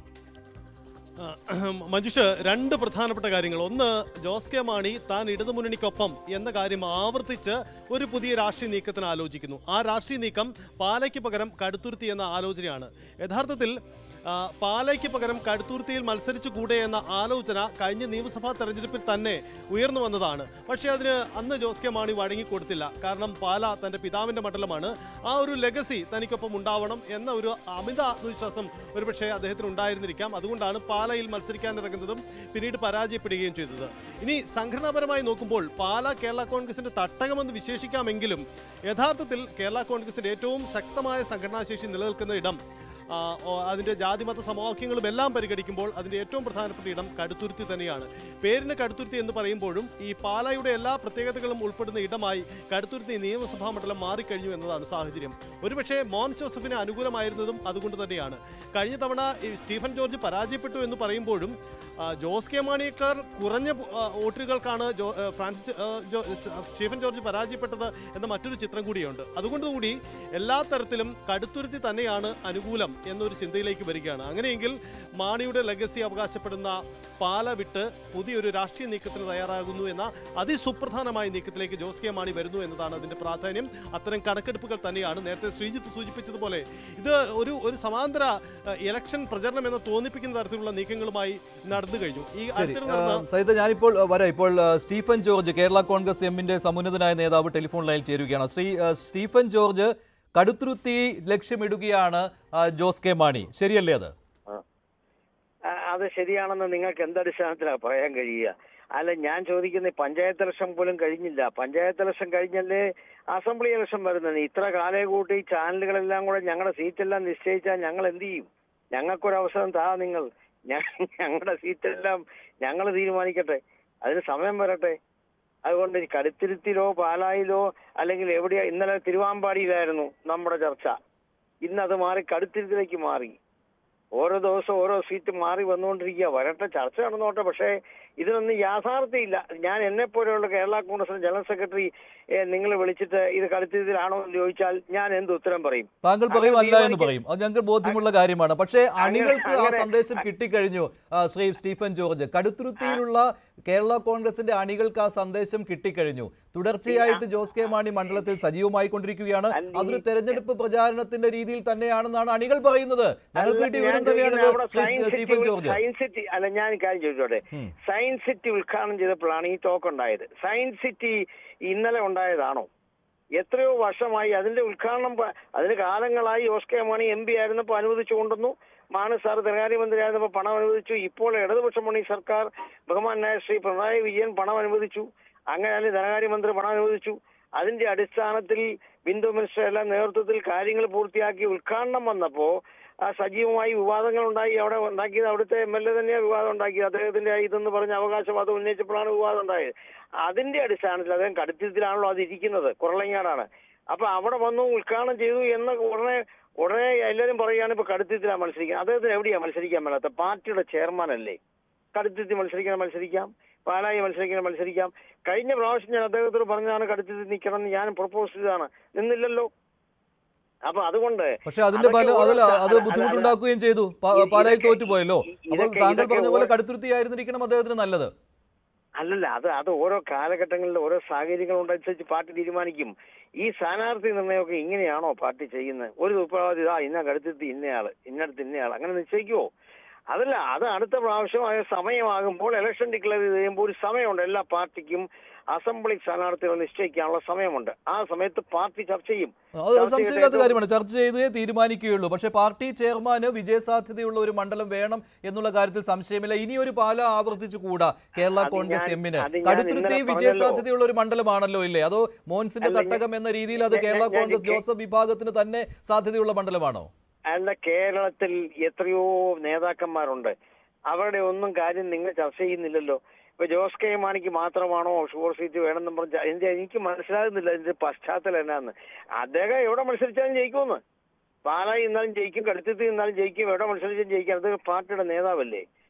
മഞ്ജുഷ്, രണ്ട് പ്രധാനപ്പെട്ട കാര്യങ്ങൾ. ഒന്ന്, ജോസ് കെ മാണി താൻ ഇടതുമുന്നണിക്കൊപ്പം എന്ന കാര്യം ആവർത്തിച്ച് ഒരു പുതിയ രാഷ്ട്രീയ നീക്കത്തിന് ആലോചിക്കുന്നു. ആ രാഷ്ട്രീയ നീക്കം പാലയ്ക്ക് പകരം കടുത്തുരുത്തി എന്ന ആലോചനയാണ്. യഥാർത്ഥത്തിൽ പാലയ്ക്ക് പകരം കടുത്തുരുത്തിയിൽ മത്സരിച്ചുകൂടെ എന്ന ആലോചന കഴിഞ്ഞ നിയമസഭാ തെരഞ്ഞെടുപ്പിൽ തന്നെ ഉയർന്നു വന്നതാണ്. പക്ഷേ അതിന് അന്ന് ജോസ് കെ മാണി വഴങ്ങിക്കൊടുത്തില്ല. കാരണം പാല തൻ്റെ പിതാവിൻ്റെ മണ്ഡലമാണ്. ആ ഒരു ലെഗസി തനിക്കൊപ്പം ഉണ്ടാവണം എന്ന ഒരു അമിത ആത്മവിശ്വാസം ഒരുപക്ഷെ അദ്ദേഹത്തിന് ഉണ്ടായിരുന്നിരിക്കാം. അതുകൊണ്ടാണ് പാലയിൽ മത്സരിക്കാനിറങ്ങുന്നതും പിന്നീട് പരാജയപ്പെടുകയും ചെയ്തത്. ഇനി സംഘടനാപരമായി നോക്കുമ്പോൾ പാല കേരള കോൺഗ്രസിന്റെ തട്ടകമെന്ന് വിശേഷിക്കാമെങ്കിലും യഥാർത്ഥത്തിൽ കേരള കോൺഗ്രസിന്റെ ഏറ്റവും ശക്തമായ സംഘടനാശേഷി നിലനിൽക്കുന്ന ഇടം അതിൻ്റെ ജാതിമത സമവാക്യങ്ങളും എല്ലാം പരിഗണിക്കുമ്പോൾ അതിൻ്റെ ഏറ്റവും പ്രധാനപ്പെട്ട ഇടം കടുത്തുരുത്തി തന്നെയാണ്. പേരിന് കടുത്തുരുത്തി എന്ന് പറയുമ്പോഴും ഈ പാലായുടെ എല്ലാ പ്രത്യേകതകളും ഉൾപ്പെടുന്ന ഇടമായി കടുത്തുരുത്തി നിയമസഭാ മണ്ഡലം മാറിക്കഴിഞ്ഞു എന്നതാണ് സാഹചര്യം. ഒരുപക്ഷെ മോൻസ് ജോസഫിന് അനുകൂലമായിരുന്നതും അതുകൊണ്ട് തന്നെയാണ്. കഴിഞ്ഞ തവണ സ്റ്റീഫൻ ജോർജ് പരാജയപ്പെട്ടു എന്ന് പറയുമ്പോഴും ജോസ് കെ മാണിയേക്കാൾ കുറഞ്ഞ വോട്ടുകൾക്കാണ് സ്റ്റീഫൻ ജോർജ് പരാജയപ്പെട്ടത് എന്ന മറ്റൊരു ചിത്രം കൂടിയുണ്ട്. അതുകൊണ്ടുകൂടി എല്ലാ തരത്തിലും കടുത്തുരുത്തി തന്നെയാണ് അനുകൂലം എന്നൊരു ചിന്തയിലേക്ക് വരികയാണ്. അങ്ങനെയെങ്കിൽ മാണിയുടെ ലെഗസി അവകാശപ്പെടുന്ന പാല വിട്ട് പുതിയൊരു രാഷ്ട്രീയ നീക്കത്തിന് തയ്യാറാകുന്നു എന്ന അതിസുപ്രധാനമായ നീക്കത്തിലേക്ക് ജോസ് കെ മാണി വരുന്നു എന്നതാണ് അതിന്റെ പ്രാധാന്യം. അത്തരം കണക്കെടുപ്പുകൾ തന്നെയാണ് നേരത്തെ ശ്രീജിത്ത് സൂചിപ്പിച്ചതുപോലെ ഇത് ഒരു സമാന്തര ഇലക്ഷൻ പ്രചരണം എന്ന് തോന്നിപ്പിക്കുന്ന തരത്തിലുള്ള നീക്കങ്ങളുമായി നടന്നു കഴിഞ്ഞു. ഈ സൈദ, ഞാനിപ്പോൾ വരാം. ഇപ്പോൾ സ്റ്റീഫൻ ജോർജ്, കേരള കോൺഗ്രസ് എമ്മിന്റെ സമുന്നതനായ നേതാവ് ടെലിഫോൺ ലൈനിൽ ചേരുകയാണ്. സ്റ്റീഫൻ ജോർജ്, കടുത്തുരുത്തി ലക്ഷ്യമിടുകയാണ് ജോസ് കെ മാണി, ശരിയല്ലേ? അത് ശരിയാണെന്ന് നിങ്ങൾക്ക് എന്തടിസ്ഥാനത്തിലാണ് പറയാൻ കഴിയുക? അല്ല, ഞാൻ ചോദിക്കുന്ന പഞ്ചായത്ത് ഇലക്ഷൻ പോലും കഴിഞ്ഞില്ല. പഞ്ചായത്ത് ഇലക്ഷൻ കഴിഞ്ഞല്ലേ അസംബ്ലി ഇലക്ഷൻ വരുന്നത്. ഇത്ര കാലേ കൂട്ടി ചാനലുകളെല്ലാം കൂടെ ഞങ്ങളുടെ സീറ്റെല്ലാം നിശ്ചയിച്ചാൽ ഞങ്ങൾ എന്ത് ചെയ്യും? ഞങ്ങൾക്കൊരവസരം താ നിങ്ങൾ. ഞങ്ങളുടെ സീറ്റെല്ലാം ഞങ്ങൾ തീരുമാനിക്കട്ടെ, അതിന് സമയം വരട്ടെ. അതുകൊണ്ട് കടുത്തുരുത്തിയിലോ പാലായിലോ അല്ലെങ്കിൽ എവിടെയാ, ഇന്നലെ തിരുവാമ്പാടിയിലായിരുന്നു നമ്മുടെ ചർച്ച, ഇന്നത് മാറി കടുത്തുരുത്തിലേക്ക് മാറി. ഓരോ ദിവസം ഓരോ സീറ്റ് മാറി വന്നുകൊണ്ടിരിക്കുക. വരട്ടെ, ചർച്ച നടന്നോട്ടെ. പക്ഷേ ഇതിനൊന്നും യാഥാർത്ഥ്യമില്ല. ഞാൻ എന്നെ പോലെയുള്ള കേരള കോൺഗ്രസ് ജനറൽ സെക്രട്ടറി നിങ്ങൾ വിളിച്ചിട്ട് ഇത് കടുത്തുരുത്തിയിലാണോ എന്ന് ചോദിച്ചാൽ ഞാൻ എന്ത് ഉത്തരം പറയും? താങ്കൾ പറയും അല്ല എന്ന് പറയും. അത് ഞങ്ങൾക്ക് ബോധ്യമുള്ള കാര്യമാണ്. പക്ഷേ അണികൾക്ക് ആ സന്ദേശം കിട്ടിക്കഴിഞ്ഞു. ശ്രീ സ്റ്റീഫൻ ജോർജ്, കടുത്തുരുത്തിയിലുള്ള കേരള കോൺഗ്രസിന്റെ അണികൾക്ക് ആ സന്ദേശം കിട്ടിക്കഴിഞ്ഞു. തുടർച്ചയായിട്ട് ജോസ് കെ മാണി മണ്ഡലത്തിൽ സജീവമായി കൊണ്ടിരിക്കുകയാണ്. അതൊരു തെരഞ്ഞെടുപ്പ് പ്രചാരണത്തിന്റെ രീതിയിൽ തന്നെയാണെന്നാണ് അണികൾ പറയുന്നത്. ഞങ്ങൾക്ക് കിട്ടിയ വിവരം തന്നെയാണ് സ്റ്റീഫൻ ജോർജ്. അല്ല, ഞാൻ കാര്യം ചോദിച്ചോട്ടെ, സയൻസ് സിറ്റി ഉദ്ഘാടനം ചെയ്തപ്പോഴാണ് ഈ ടോക്ക് ഉണ്ടായത്. സയൻസ് സിറ്റി ഇന്നലെ ഉണ്ടായതാണോ? എത്രയോ വർഷമായി അതിന്റെ ഉദ്ഘാടനം, അതിന് കാലങ്ങളായി ജോസ് കെ മാണി MP ആയിരുന്നപ്പോൾ അനുവദിച്ചു കൊണ്ടുവന്നു. മാണി സാർ ധനകാര്യമന്ത്രിയായിരുന്നപ്പോൾ പണം അനുവദിച്ചു. ഇപ്പോൾ ഇടതുപക്ഷ മുന്നണി സർക്കാർ ബഹുമാനായ ശ്രീ പിണറായി വിജയൻ പണം അനുവദിച്ചു. അങ്ങനെ ധനകാര്യമന്ത്രി പണം അനുവദിച്ചു. അതിന്റെ അടിസ്ഥാനത്തിൽ ബിന്ദു മിനിസ്റ്റർ എല്ലാം നേതൃത്വത്തിൽ കാര്യങ്ങൾ പൂർത്തിയാക്കി ഉദ്ഘാടനം വന്നപ്പോൾ സജീവമായി വിവാദങ്ങൾ ഉണ്ടായി. അവിടെ ഉണ്ടാക്കിയത് അവിടുത്തെ MLA തന്നെയാണ് വിവാദം ഉണ്ടാക്കിയത്. അദ്ദേഹത്തിന്റെ ഇതെന്ന് പറഞ്ഞ അവകാശവാദം ഉന്നയിച്ചപ്പോഴാണ് വിവാദം ഉണ്ടായത്. അതിന്റെ അടിസ്ഥാനത്തിൽ അദ്ദേഹം കടുത്തുരുത്തിയിലാണല്ലോ അത് ഇരിക്കുന്നത്, കുറളങ്ങാടാണ്. അപ്പൊ അവിടെ വന്നു ഉദ്ഘാടനം ചെയ്തു എന്ന് ഉടനെ എല്ലാവരും പറയുകയാണ് ഇപ്പൊ കടുത്തുരുത്തിലാണ് മത്സരിക്കുന്നത്. അദ്ദേഹത്തിന് എവിടെയാ മത്സരിക്കാൻ മേലാത്ത? പാർട്ടിയുടെ ചെയർമാൻ അല്ലേ? കടുത്തുരുത്തി മത്സരിക്കാം, പാലായി മത്സരിക്കാം. കഴിഞ്ഞ പ്രാവശ്യം ഞാൻ അദ്ദേഹത്തോട് പറഞ്ഞതാണ് കടുത്തുരുത്തി നിൽക്കണം എന്ന് ഞാൻ പ്രപ്പോസ് ചെയ്തതാണ്, നിന്നില്ലല്ലോ. അപ്പൊ അതുകൊണ്ട് പക്ഷെ അതിന്റെ അത് ബുദ്ധിമുട്ടുണ്ടാക്കുകയും ചെയ്തു. പാലായിൽ തോറ്റുപോയല്ലോ. അപ്പോൾ താങ്കൾ പറഞ്ഞ പോലെ കടുത്തുരുത്തി ആയിരുന്നിരിക്കണം അദ്ദേഹത്തിന് നല്ലത്. അല്ലല്ല, അത് ഓരോ കാലഘട്ടങ്ങളിൽ ഓരോ സാഹചര്യങ്ങളുണ്ടനുസരിച്ച് പാർട്ടി തീരുമാനിക്കും. ഈ സ്ഥാനാർത്ഥി നിർണ്ണയമൊക്കെ ഇങ്ങനെയാണോ പാർട്ടി ചെയ്യുന്നത്? ഒരു ഉത്തരവാദി ഇന്ന കടുത്തുരുത്തി ഇന്നടുത്ത് ഇന്നയാൾ അങ്ങനെ നിശ്ചയിക്കുവോ? അതല്ല, അത് അടുത്ത പ്രാവശ്യം സമയമാകുമ്പോൾ ഇലക്ഷൻ ഡിക്ലെയർ ചെയ്ത് കഴിയുമ്പോൾ ഒരു സമയമുണ്ട്. എല്ലാ പാർട്ടിക്കും അസംബ്ലി സ്ഥാനാർത്ഥികൾ നിശ്ചയിക്കാനുള്ള സമയമുണ്ട്. ആ സമയത്ത് പാർട്ടി ചർച്ച ചെയ്യും. സംശയമില്ലാത്ത കാര്യമാണ്, ചർച്ച ചെയ്തേ തീരുമാനിക്കുകയുള്ളൂ. പക്ഷെ പാർട്ടി ചെയർമാന് വിജയസാധ്യതയുള്ള ഒരു മണ്ഡലം വേണം എന്നുള്ള കാര്യത്തിൽ സംശയമില്ല. ഇനിയൊരു പാല ആവർത്തിച്ചുകൂടാ കേരള കോൺഗ്രസ് എമ്മിന്. കടുത്തുരുത്തി വിജയസാധ്യതയുള്ള ഒരു മണ്ഡലമാണല്ലോ, ഇല്ലേ? അതോ മോൻസിന്റെ തട്ടകം എന്ന രീതിയിൽ അത് കേരള കോൺഗ്രസ് ജോസഫ് വിഭാഗത്തിന് തന്നെ സാധ്യതയുള്ള മണ്ഡലമാണോ? അല്ല, കേരളത്തിൽ എത്രയോ നേതാക്കന്മാരുണ്ട്. അവരുടെ ഒന്നും കാര്യം നിങ്ങൾ ചർച്ച ചെയ്യുന്നില്ലല്ലോ. ഇപ്പൊ ജോസ് കെ മാണിക്ക് മാത്രമാണോ ഷുവർ സീറ്റ് വേണമെന്ന് പറഞ്ഞ എനിക്ക് മനസ്സിലാകുന്നില്ല ഇതിന്റെ പശ്ചാത്തലം എന്നാന്ന്. അദ്ദേഹം എവിടെ മത്സരിച്ചാലും ജയിക്കുമെന്ന്. പാലായി ഇന്നാലും ജയിക്കും, കടുത്തുരുത്തി ഇന്നാലും ജയിക്കും, എവിടെ മത്സരിച്ചാലും ജയിക്കും. അത് പാർട്ടിയുടെ നേതാവല്ലേ.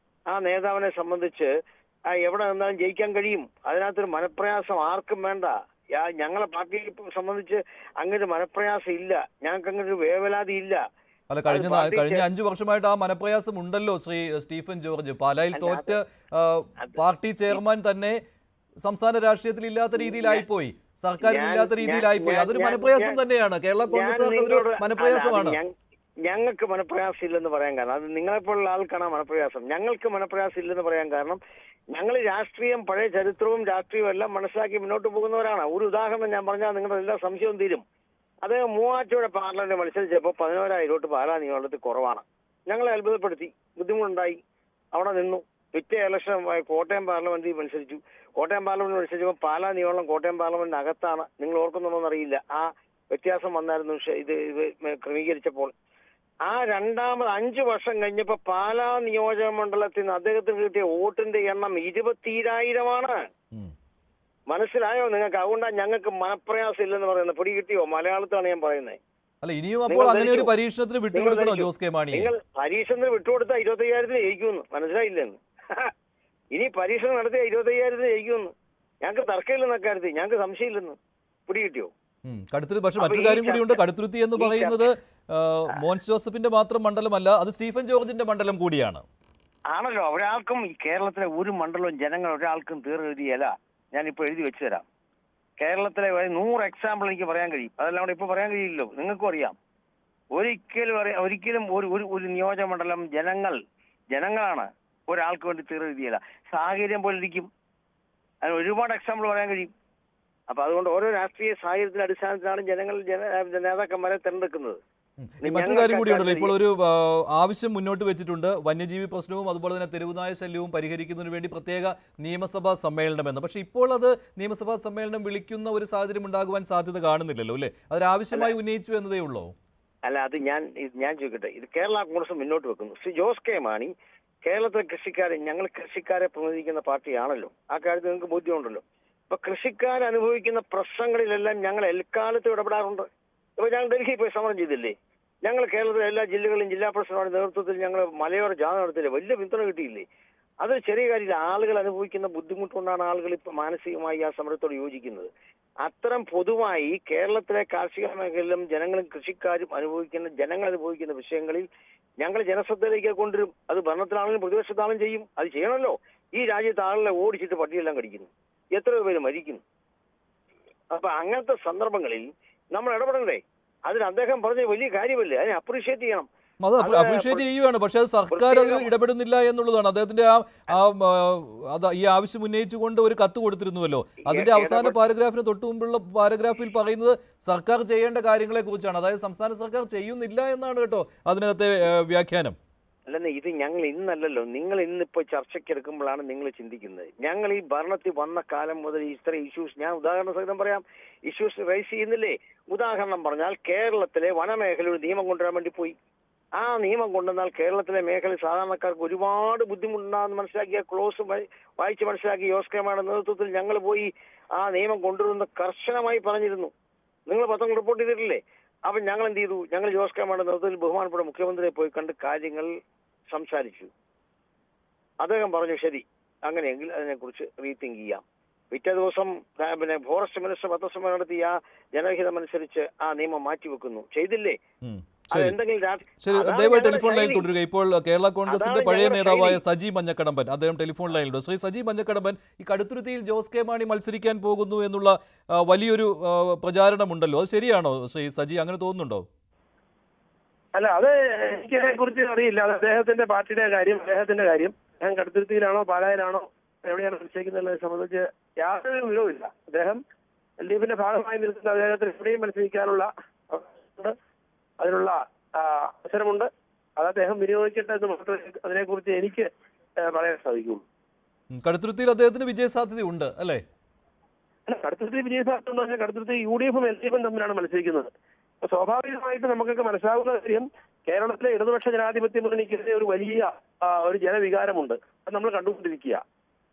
ആ നേതാവിനെ സംബന്ധിച്ച് എവിടെ നിന്നാലും ജയിക്കാൻ കഴിയും. അതിനകത്തൊരു മനപ്രയാസം ആർക്കും വേണ്ട. ഞങ്ങളെ പാർട്ടിയെ സംബന്ധിച്ച് അങ്ങനെ മനപ്രയാസം ഇല്ല, ഞങ്ങൾക്ക് അങ്ങനെ ഒരു വേവലാതി ഇല്ല. അല്ല, കഴിഞ്ഞ 5 വർഷമായിട്ട് ആ മനപ്രയാസം ഉണ്ടല്ലോ ശ്രീ സ്റ്റീഫൻ ജോർജ്. പാലായിൽ തോറ്റ് പാർട്ടി ചെയർമാൻ തന്നെ സംസ്ഥാന രാഷ്ട്രീയത്തിൽ ഇല്ലാത്ത രീതിയിലായിപ്പോയി, സർക്കാരിൽ ഇല്ലാത്ത രീതിയിലായിപ്പോയി. അതൊരു മനപ്രയാസം തന്നെയാണ്. കേരള കോൺഗ്രസ് അതൊരു മനപ്രയാസമാണ്. ഞങ്ങൾക്ക് മനപ്രയാസം ഇല്ലെന്ന് പറയാൻ കാരണം അത് നിങ്ങളെപ്പോലുള്ള ആൾക്കാണ് മനപ്രയാസം. ഞങ്ങൾക്ക് മനപ്രയാസം ഇല്ലെന്ന് പറയാൻ കാരണം ഞങ്ങൾ രാഷ്ട്രീയം, പഴയ ചരിത്രവും രാഷ്ട്രീയവും എല്ലാം മനസ്സിലാക്കി മുന്നോട്ട് പോകുന്നവരാണ്. ഒരു ഉദാഹരണം ഞാൻ പറഞ്ഞാൽ നിങ്ങളുടെ എല്ലാ സംശയവും തീരും. അദ്ദേഹം മൂവാറ്റുപുഴ പാർലമെന്റ് മത്സരിച്ചപ്പോൾ 11,000 വോട്ട് പാലാ നിയമത്തിൽ കുറവാണ്. ഞങ്ങളെ അത്ഭുതപ്പെടുത്തി, ബുദ്ധിമുട്ടുണ്ടായി, അവിടെ നിന്നു. പിറ്റേ ഇലക്ഷൻ കോട്ടയം പാർലമെന്റിൽ മത്സരിച്ചു. കോട്ടയം പാർലമെന്റ് മത്സരിച്ചപ്പോൾ പാലാ നിയമം കോട്ടയം പാർലമെന്റിന് അകത്താണ്. നിങ്ങൾ ഓർക്കുന്നുണ്ടോന്ന് അറിയില്ല, ആ വ്യത്യാസം വന്നായിരുന്നു ഇത് ക്രമീകരിച്ചപ്പോൾ. ആ രണ്ടാമത് 5 വർഷം കഴിഞ്ഞപ്പോ പാലാ നിയോജക മണ്ഡലത്തിൽ നിന്ന് അദ്ദേഹത്തിന് കിട്ടിയ വോട്ടിന്റെ എണ്ണം 22,000 മനസ്സിലായോ നിങ്ങൾക്ക്? അതുകൊണ്ടാണ് ഞങ്ങൾക്ക് മനപ്രയാസം ഇല്ലെന്ന് പറയുന്നത്. പിടി കിട്ടിയോ? മലയാളത്തിലാണ് ഞാൻ പറയുന്നത്. അല്ല, ഇനിയും അപ്പോൾ അങ്ങനെ ഒരു പരീക്ഷണത്തിന് വിട്ടുകൊടുക്കണോ ജോസ് കെ മാണി? നിങ്ങൾ പരീക്ഷണത്തിന് വിട്ടുകൊടുത്താൽ 25,000 ജയിക്കുമെന്ന് മനസ്സിലായില്ലെന്ന്. ഇനി പരീക്ഷണം നടത്തിയ 25,000 ജയിക്കുമെന്ന് ഞങ്ങൾക്ക് തർക്കമില്ലെന്ന് അക്കാര്യത്തിൽ, ഞങ്ങൾക്ക് സംശയമില്ലെന്ന്. പിടി കിട്ടിയോ? കടുത്തുരുത്തി. പക്ഷെ മറ്റൊരു കാര്യം കൂടിയുണ്ട്. കടുത്തുരുത്തി എന്ന് പറയുന്നത് മോൻസ് ജോസഫിന്റെ മാത്രം മണ്ഡലമല്ല, അത് സ്റ്റീഫൻ ജോർജിന്റെ മണ്ഡലം കൂടിയാണ്. ആണല്ലോ. ഒരാൾക്കും ഈ കേരളത്തിലെ ഒരു മണ്ഡലവും ജനങ്ങൾ ഒരാൾക്കും തീർച്ചയല്ല. ഞാനിപ്പോൾ എഴുതി വെച്ചു തരാം. കേരളത്തിലെ 100 എക്സാമ്പിൾ എനിക്ക് പറയാൻ കഴിയും. അതെല്ലാം കൂടെ ഇപ്പൊ പറയാൻ കഴിയില്ലല്ലോ, നിങ്ങൾക്കും അറിയാം. ഒരിക്കലും ഒരു നിയോജക മണ്ഡലം ജനങ്ങളാണ് ഒരാൾക്ക് വേണ്ടി തീർച്ചയല്ല. സാഹചര്യം പോലെ ഇരിക്കും. അതിന് ഒരുപാട് എക്സാമ്പിൾ പറയാൻ കഴിയും. അപ്പൊ അതുകൊണ്ട് ഓരോ രാഷ്ട്രീയ സാഹചര്യത്തിന്റെ അടിസ്ഥാനത്തിലാണ് ജനങ്ങൾ നേതാക്കന്മാരെ തെരഞ്ഞെടുക്കുന്നത്. മറ്റൊരു കാര്യം കൂടിയുണ്ടല്ലോ, ഇപ്പോൾ ഒരു ആവശ്യം മുന്നോട്ട് വെച്ചിട്ടുണ്ട്. വന്യജീവി പ്രശ്നവും അതുപോലെ തന്നെ തെരുവുനായ ശല്യവും പരിഹരിക്കുന്നതിന് വേണ്ടി പ്രത്യേക നിയമസഭാ സമ്മേളനമെന്ന്. പക്ഷെ ഇപ്പോൾ അത് നിയമസഭാ സമ്മേളനം വിളിക്കുന്ന ഒരു സാഹചര്യം ഉണ്ടാകുവാൻ സാധ്യത കാണുന്നില്ലല്ലോ അല്ലേ? അതൊരാവശ്യമായി ഉന്നയിച്ചു എന്നതേ ഉള്ളൂ. അല്ല, അത് ഞാൻ ചോദിക്കട്ടെ. ഇത് കേരള കോൺഗ്രസ് മുന്നോട്ട് വെക്കുന്നു. ശ്രീ ജോസ് കെ മാണി കേരളത്തിലെ ഞങ്ങൾ കൃഷിക്കാരെ പ്രതിനിധിക്കുന്ന പാർട്ടിയാണല്ലോ. ആ കാര്യത്തിൽ നിങ്ങൾക്ക് ബോധ്യമുണ്ടല്ലോ. ഇപ്പൊ കൃഷിക്കാർ അനുഭവിക്കുന്ന പ്രശ്നങ്ങളിലെല്ലാം ഞങ്ങൾ എക്കാലത്തും ഇടപെടാറുണ്ട്. ഇപ്പൊ ഞങ്ങൾ ഡൽഹിയിൽ പോയി സമരം ചെയ്തില്ലേ? ഞങ്ങൾ കേരളത്തിലെ എല്ലാ ജില്ലകളിലും ജില്ലാ പ്രസിഡന്റിന്റെ നേതൃത്വത്തിൽ ഞങ്ങൾ മലയോര ജാഥ നടത്തില്ലേ? വലിയ പിന്തുണ കിട്ടിയില്ലേ? അതൊരു ചെറിയ കാര്യമില്ല. ആളുകൾ അനുഭവിക്കുന്ന ബുദ്ധിമുട്ടുകൊണ്ടാണ് ആളുകൾ ഇപ്പൊ മാനസികമായി ആ സമരത്തോട് യോജിക്കുന്നത്. അത്തരം പൊതുവായി കേരളത്തിലെ കാർഷിക മേഖലയിലും ജനങ്ങളും കൃഷിക്കാരും ജനങ്ങൾ അനുഭവിക്കുന്ന വിഷയങ്ങളിൽ ഞങ്ങൾ ജനശ്രദ്ധയിലേക്ക് കൊണ്ടുവരും. അത് ഭരണത്തിലാണെങ്കിലും പ്രതിപക്ഷത്താണെങ്കിലും ചെയ്യും. അത് ചെയ്യണമല്ലോ. ഈ രാജ്യത്ത് ആളുകളെ ഓടിച്ചിട്ട് പട്ടിയെല്ലാം കടിക്കുന്നു, എത്രയോ പേര് മരിക്കുന്നു. അപ്പൊ അങ്ങനത്തെ സന്ദർഭങ്ങളിൽ നമ്മൾ ഇടപെടണ്ടേ? അതിന് അദ്ദേഹം പറഞ്ഞ വലിയ കാര്യമല്ലേ? അതിനെ അപ്രീഷിയേറ്റ് ചെയ്യണം. അത് അപ്രീഷിയേറ്റ് ചെയ്യുകയാണ്. പക്ഷെ അത് സർക്കാർ അതിൽ ഇടപെടുന്നില്ല എന്നുള്ളതാണ്. അദ്ദേഹത്തിന്റെ ഈ ആവശ്യം ഉന്നയിച്ചുകൊണ്ട് ഒരു കത്ത് കൊടുത്തിരുന്നുവല്ലോ. അതിന്റെ അവസാന പാരഗ്രാഫിന് തൊട്ടു മുമ്പുള്ള പാരഗ്രാഫിൽ പറയുന്നത് സർക്കാർ ചെയ്യേണ്ട കാര്യങ്ങളെ കുറിച്ചാണ്. അതായത് സംസ്ഥാന സർക്കാർ ചെയ്യുന്നില്ല എന്നാണ് കേട്ടോ അതിനകത്തെ വ്യാഖ്യാനം. അല്ലെന്ന്, ഇത് ഞങ്ങൾ ഇന്നല്ലല്ലോ, നിങ്ങൾ ഇന്നിപ്പോ ചർച്ചയ്ക്കെടുക്കുമ്പോഴാണ് നിങ്ങൾ ചിന്തിക്കുന്നത്. ഞങ്ങൾ ഈ ഭരണത്തിൽ വന്ന കാലം മുതൽ ഇത്ര ഇഷ്യൂസ്, ഞാൻ ഉദാഹരണ സഹിതം പറയാം, ഇഷ്യൂസ് റൈസ് ചെയ്യുന്നില്ലേ? ഉദാഹരണം പറഞ്ഞാൽ കേരളത്തിലെ വനമേഖല ഒരു നിയമം കൊണ്ടുവരാൻ വേണ്ടി പോയി. ആ നിയമം കൊണ്ടുവന്നാൽ കേരളത്തിലെ മേഖല സാധാരണക്കാർക്ക് ഒരുപാട് ബുദ്ധിമുട്ടുണ്ടാകുന്ന മനസ്സിലാക്കിയ ക്ലോസ് വായിച്ച് മനസ്സിലാക്കി ജോസ് കെ മാണിയുടെ നേതൃത്വത്തിൽ ഞങ്ങൾ പോയി ആ നിയമം കൊണ്ടുവരുന്ന കർശനമായി പറഞ്ഞിരുന്നു. നിങ്ങൾ പത്രം റിപ്പോർട്ട് ചെയ്തിട്ടില്ലേ? അപ്പൊ ഞങ്ങൾ എന്ത് ചെയ്തു? ഞങ്ങൾ ജോസ് കെ മാണിയുടെ നേതൃത്വത്തിൽ ബഹുമാനപ്പെട്ട മുഖ്യമന്ത്രിയെ പോയി കണ്ട് കാര്യങ്ങൾ സംസാരിച്ചു. അദ്ദേഹം പറഞ്ഞു ശരി, അങ്ങനെയെങ്കിൽ അതിനെക്കുറിച്ച് റീതിങ്ക് ചെയ്യാം. പിറ്റേ ദിവസം ഫോറസ്റ്റ് മിനിസ്റ്റർ പത്രസമ്മേളനം നടത്തി ആ ജനഹിതമനുസരിച്ച് ആ നിയമം മാറ്റിവെക്കുന്നു. ചെയ്തില്ലേ? ശരി, ദയവായി ടെലിഫോൺ ലൈൻ തുടരുക. ഇപ്പോൾ കേരള കോൺഗ്രസിന്റെ പഴയ നേതാവായ സജി മഞ്ഞക്കടമ്പൻ, അദ്ദേഹം ടെലിഫോൺ ലൈനിലുണ്ട്. ശ്രീ സജി മഞ്ഞക്കടമ്പൻ, ഈ കടുത്തുരുത്തിയിൽ ജോസ് കെ മാണി മത്സരിക്കാൻ പോകുന്നു എന്നുള്ള വലിയൊരു പ്രചാരണമുണ്ടല്ലോ, അത് ശരിയാണോ ശ്രീ സജി? അങ്ങനെ തോന്നുന്നുണ്ടോ? അല്ല, അത് എനിക്കതിനെ കുറിച്ച് അറിയില്ല. അത് അദ്ദേഹത്തിന്റെ പാർട്ടിയുടെ കാര്യം, അദ്ദേഹം കടുത്തുരുത്തിയിലാണോ പാലായിലാണോ എവിടെയാണ് മത്സരിക്കുന്നതിനെ സംബന്ധിച്ച് യാതൊരു വിവരവുമില്ല. അദ്ദേഹം എൽഡിഎഫിന്റെ ഭാഗമായി നിൽക്കുന്ന അദ്ദേഹത്തിന് എവിടെയും മത്സരിക്കാനുള്ള അതിനുള്ള അവസരമുണ്ട്. അത് അദ്ദേഹം വിനിയോഗിക്കട്ടെ എന്ന് മാത്രമേ അതിനെക്കുറിച്ച് എനിക്ക് പറയാൻ സാധിക്കുള്ളൂ. കടുത്തുരുത്തിയിൽ അദ്ദേഹത്തിന് വിജയസാധ്യതയുണ്ട് അല്ലേ? അല്ല, കടുത്തുരുത്തി വിജയസാധ്യത എന്ന് പറഞ്ഞാൽ കടുത്തുരുത്തി UDF-ഉം LDF-ഉം തമ്മിലാണ് മത്സരിക്കുന്നത്. അപ്പൊ സ്വാഭാവികമായിട്ട് നമുക്കൊക്കെ മനസ്സിലാവുന്ന കാര്യം, കേരളത്തിലെ ഇടതുപക്ഷ ജനാധിപത്യ മുന്നണിക്കെതിരെ ഒരു വലിയ ഒരു ജനവികാരമുണ്ട്. അത് നമ്മൾ കണ്ടുകൊണ്ടിരിക്കുക.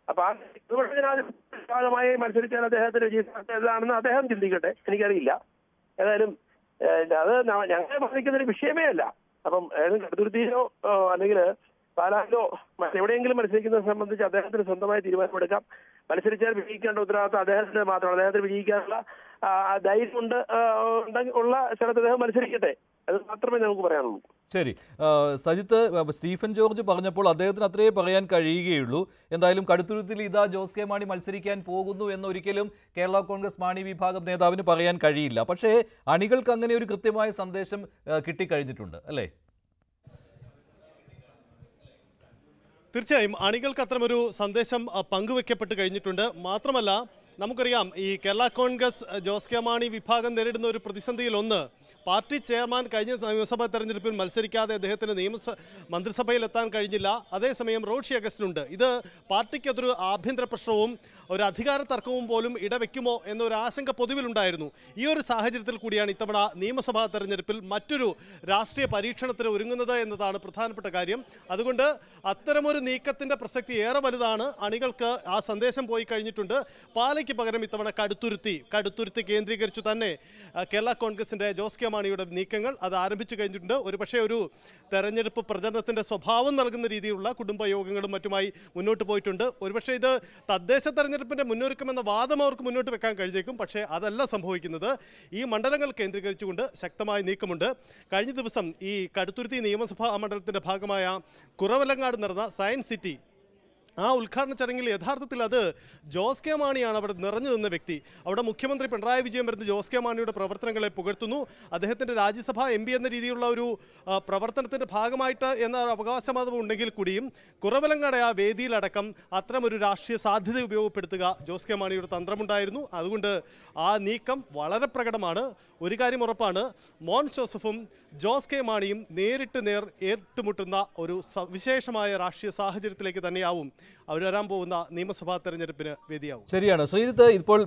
അപ്പൊ ആ ഇടതുപക്ഷ ജനാധിപത്യ ഭാഗമായി മത്സരിച്ചാൽ അദ്ദേഹത്തിന് വിജയസാധ്യത ഏതാണെന്ന് അദ്ദേഹം ചിന്തിക്കട്ടെ, എനിക്കറിയില്ല. ഏതായാലും അത് ഞങ്ങളെ ബാധിക്കുന്ന ഒരു വിഷയമേ അല്ല. അപ്പം കടുത്തുരുത്തിയിലോ അല്ലെങ്കിൽ പാലായിലോ എവിടെയെങ്കിലും മത്സരിക്കുന്നത് സംബന്ധിച്ച് അദ്ദേഹത്തിന് സ്വന്തമായി തീരുമാനമെടുക്കാം. മത്സരിച്ചാൽ വിജയിക്കേണ്ട ഉത്തരവാദിത്വം അദ്ദേഹത്തിന് മാത്രമാണ്. അദ്ദേഹത്തിന് വിജയിക്കാനുള്ള ധൈര്യം ഉള്ള സ്ഥലത്ത് അദ്ദേഹം മത്സരിക്കട്ടെ, അത് മാത്രമേ നമുക്ക് പറയാനുള്ളൂ. ശരി, സജിത്ത്, സ്റ്റീഫൻ ജോർജ് പറഞ്ഞപ്പോൾ അദ്ദേഹത്തിന് അത്രേ പറയാൻ കഴിയുകയുള്ളൂ. എന്തായാലും കടുത്തുരുത്തിയിൽ ഇതാ ജോസ് കെ മാണി മത്സരിക്കാൻ പോകുന്നു എന്നൊരിക്കലും കേരള കോൺഗ്രസ് മാണി വിഭാഗം നേതാവിന് പറയാൻ കഴിയില്ല. പക്ഷേ അണികൾക്ക് അങ്ങനെ ഒരു കൃത്യമായ സന്ദേശം കിട്ടിക്കഴിഞ്ഞിട്ടുണ്ട് അല്ലേ? തീർച്ചയായും അണികൾക്ക് അത്തരമൊരു സന്ദേശം പങ്കുവെക്കപ്പെട്ട് കഴിഞ്ഞിട്ടുണ്ട്. മാത്രമല്ല, നമുക്കറിയാം ഈ കേരള കോൺഗ്രസ് ജോസ് കെ മാണി വിഭാഗം നേരിടുന്ന ഒരു പ്രതിസന്ധിയിൽ ഒന്ന്, പാർട്ടി ചെയർമാൻ കഴിഞ്ഞ നിയമസഭാ തെരഞ്ഞെടുപ്പിൽ മത്സരിക്കാതെ അദ്ദേഹത്തിന് മന്ത്രിസഭയിൽ എത്താൻ കഴിഞ്ഞില്ല. അതേസമയം റോഷി അഗസ്റ്റിനുണ്ട്. ഇത് പാർട്ടിക്ക് അതൊരു ആഭ്യന്തര പ്രശ്നവും ഒരു അധികാര തർക്കവും പോലും ഇടവെക്കുമോ എന്നൊരു ആശങ്ക പൊതുവിലുണ്ടായിരുന്നു. ഈ ഒരു സാഹചര്യത്തിൽ കൂടിയാണ് ഇത്തവണ നിയമസഭാ തെരഞ്ഞെടുപ്പിൽ മറ്റൊരു രാഷ്ട്രീയ പരീക്ഷണത്തിന് ഒരുങ്ങുന്നത് എന്നതാണ് പ്രധാനപ്പെട്ട കാര്യം. അതുകൊണ്ട് അത്തരമൊരു നീക്കത്തിന്റെ പ്രസക്തി ഏറെ വലുതാണ്. അണികൾക്ക് ആ സന്ദേശം പോയി കഴിഞ്ഞിട്ടുണ്ട്. പാലയ്ക്ക് പകരം ഇത്തവണ കടുത്തുരുത്തി കേന്ദ്രീകരിച്ചു തന്നെ കേരള കോൺഗ്രസിന്റെ ജോസ് കെ മാണിയുടെ നീക്കങ്ങൾ അത് ആരംഭിച്ചു കഴിഞ്ഞിട്ടുണ്ട്. ഒരുപക്ഷെ ഒരു തെരഞ്ഞെടുപ്പ് പ്രചരണത്തിന്റെ സ്വഭാവം നൽകുന്ന രീതിയിലുള്ള കുടുംബയോഗങ്ങളും മറ്റുമായി മുന്നോട്ട് പോയിട്ടുണ്ട്. ഒരുപക്ഷെ ഇത് തദ്ദേശ തെരഞ്ഞെടുപ്പിന്റെ മുന്നൊരുക്കമെന്ന വാദം അവർക്ക് മുന്നോട്ട് വെക്കാൻ കഴിഞ്ഞേക്കും. പക്ഷേ അതല്ല സംഭവിക്കുന്നത്. ഈ മണ്ഡലങ്ങൾ കേന്ദ്രീകരിച്ചുകൊണ്ട് ശക്തമായ നീക്കമുണ്ട്. കഴിഞ്ഞ ദിവസം ഈ കടുത്തുരുത്തി നിയമസഭാ മണ്ഡലത്തിന്റെ ഭാഗമായ കുറവലങ്ങാട് നടന്ന സയൻസ് സിറ്റി ആ ഉദ്ഘാടന ചടങ്ങിൽ യഥാർത്ഥത്തിൽ അത് ജോസ് കെ മാണിയാണ് അവിടെ നിറഞ്ഞു നിന്ന വ്യക്തി. അവിടെ മുഖ്യമന്ത്രി പിണറായി വിജയൻ വരുന്ന ജോസ് കെ മാണിയുടെ പ്രവർത്തനങ്ങളെ പുകഴ്ത്തുന്നു. അദ്ദേഹത്തിൻ്റെ രാജ്യസഭാ MP എന്ന രീതിയിലുള്ള ഒരു പ്രവർത്തനത്തിൻ്റെ ഭാഗമായിട്ട് എന്ന അവകാശവാദം ഉണ്ടെങ്കിൽ കൂടിയും കുറവലങ്ങാട് ആ വേദിയിലടക്കം അത്തരമൊരു രാഷ്ട്രീയ സാധ്യത ഉപയോഗപ്പെടുത്തുക ജോസ് കെ മാണിയുടെ തന്ത്രമുണ്ടായിരുന്നു. അതുകൊണ്ട് ആ നീക്കം വളരെ പ്രകടമാണ്. ഒരു കാര്യം ഉറപ്പാണ്, മോൻസ് ജോസഫും ജോസ് കെ മാണിയും നേരിട്ട് ഏറ്റുമുട്ടുന്ന ഒരു സവിശേഷമായ രാഷ്ട്രീയ സാഹചര്യത്തിലേക്ക് തന്നെയാവും അവർ വരാൻ പോകുന്ന നിയമസഭാ തെരഞ്ഞെടുപ്പിന് വേദിയാവും. ശരിയാണ് ശ്രീജിത്ത്. ഇപ്പോൾ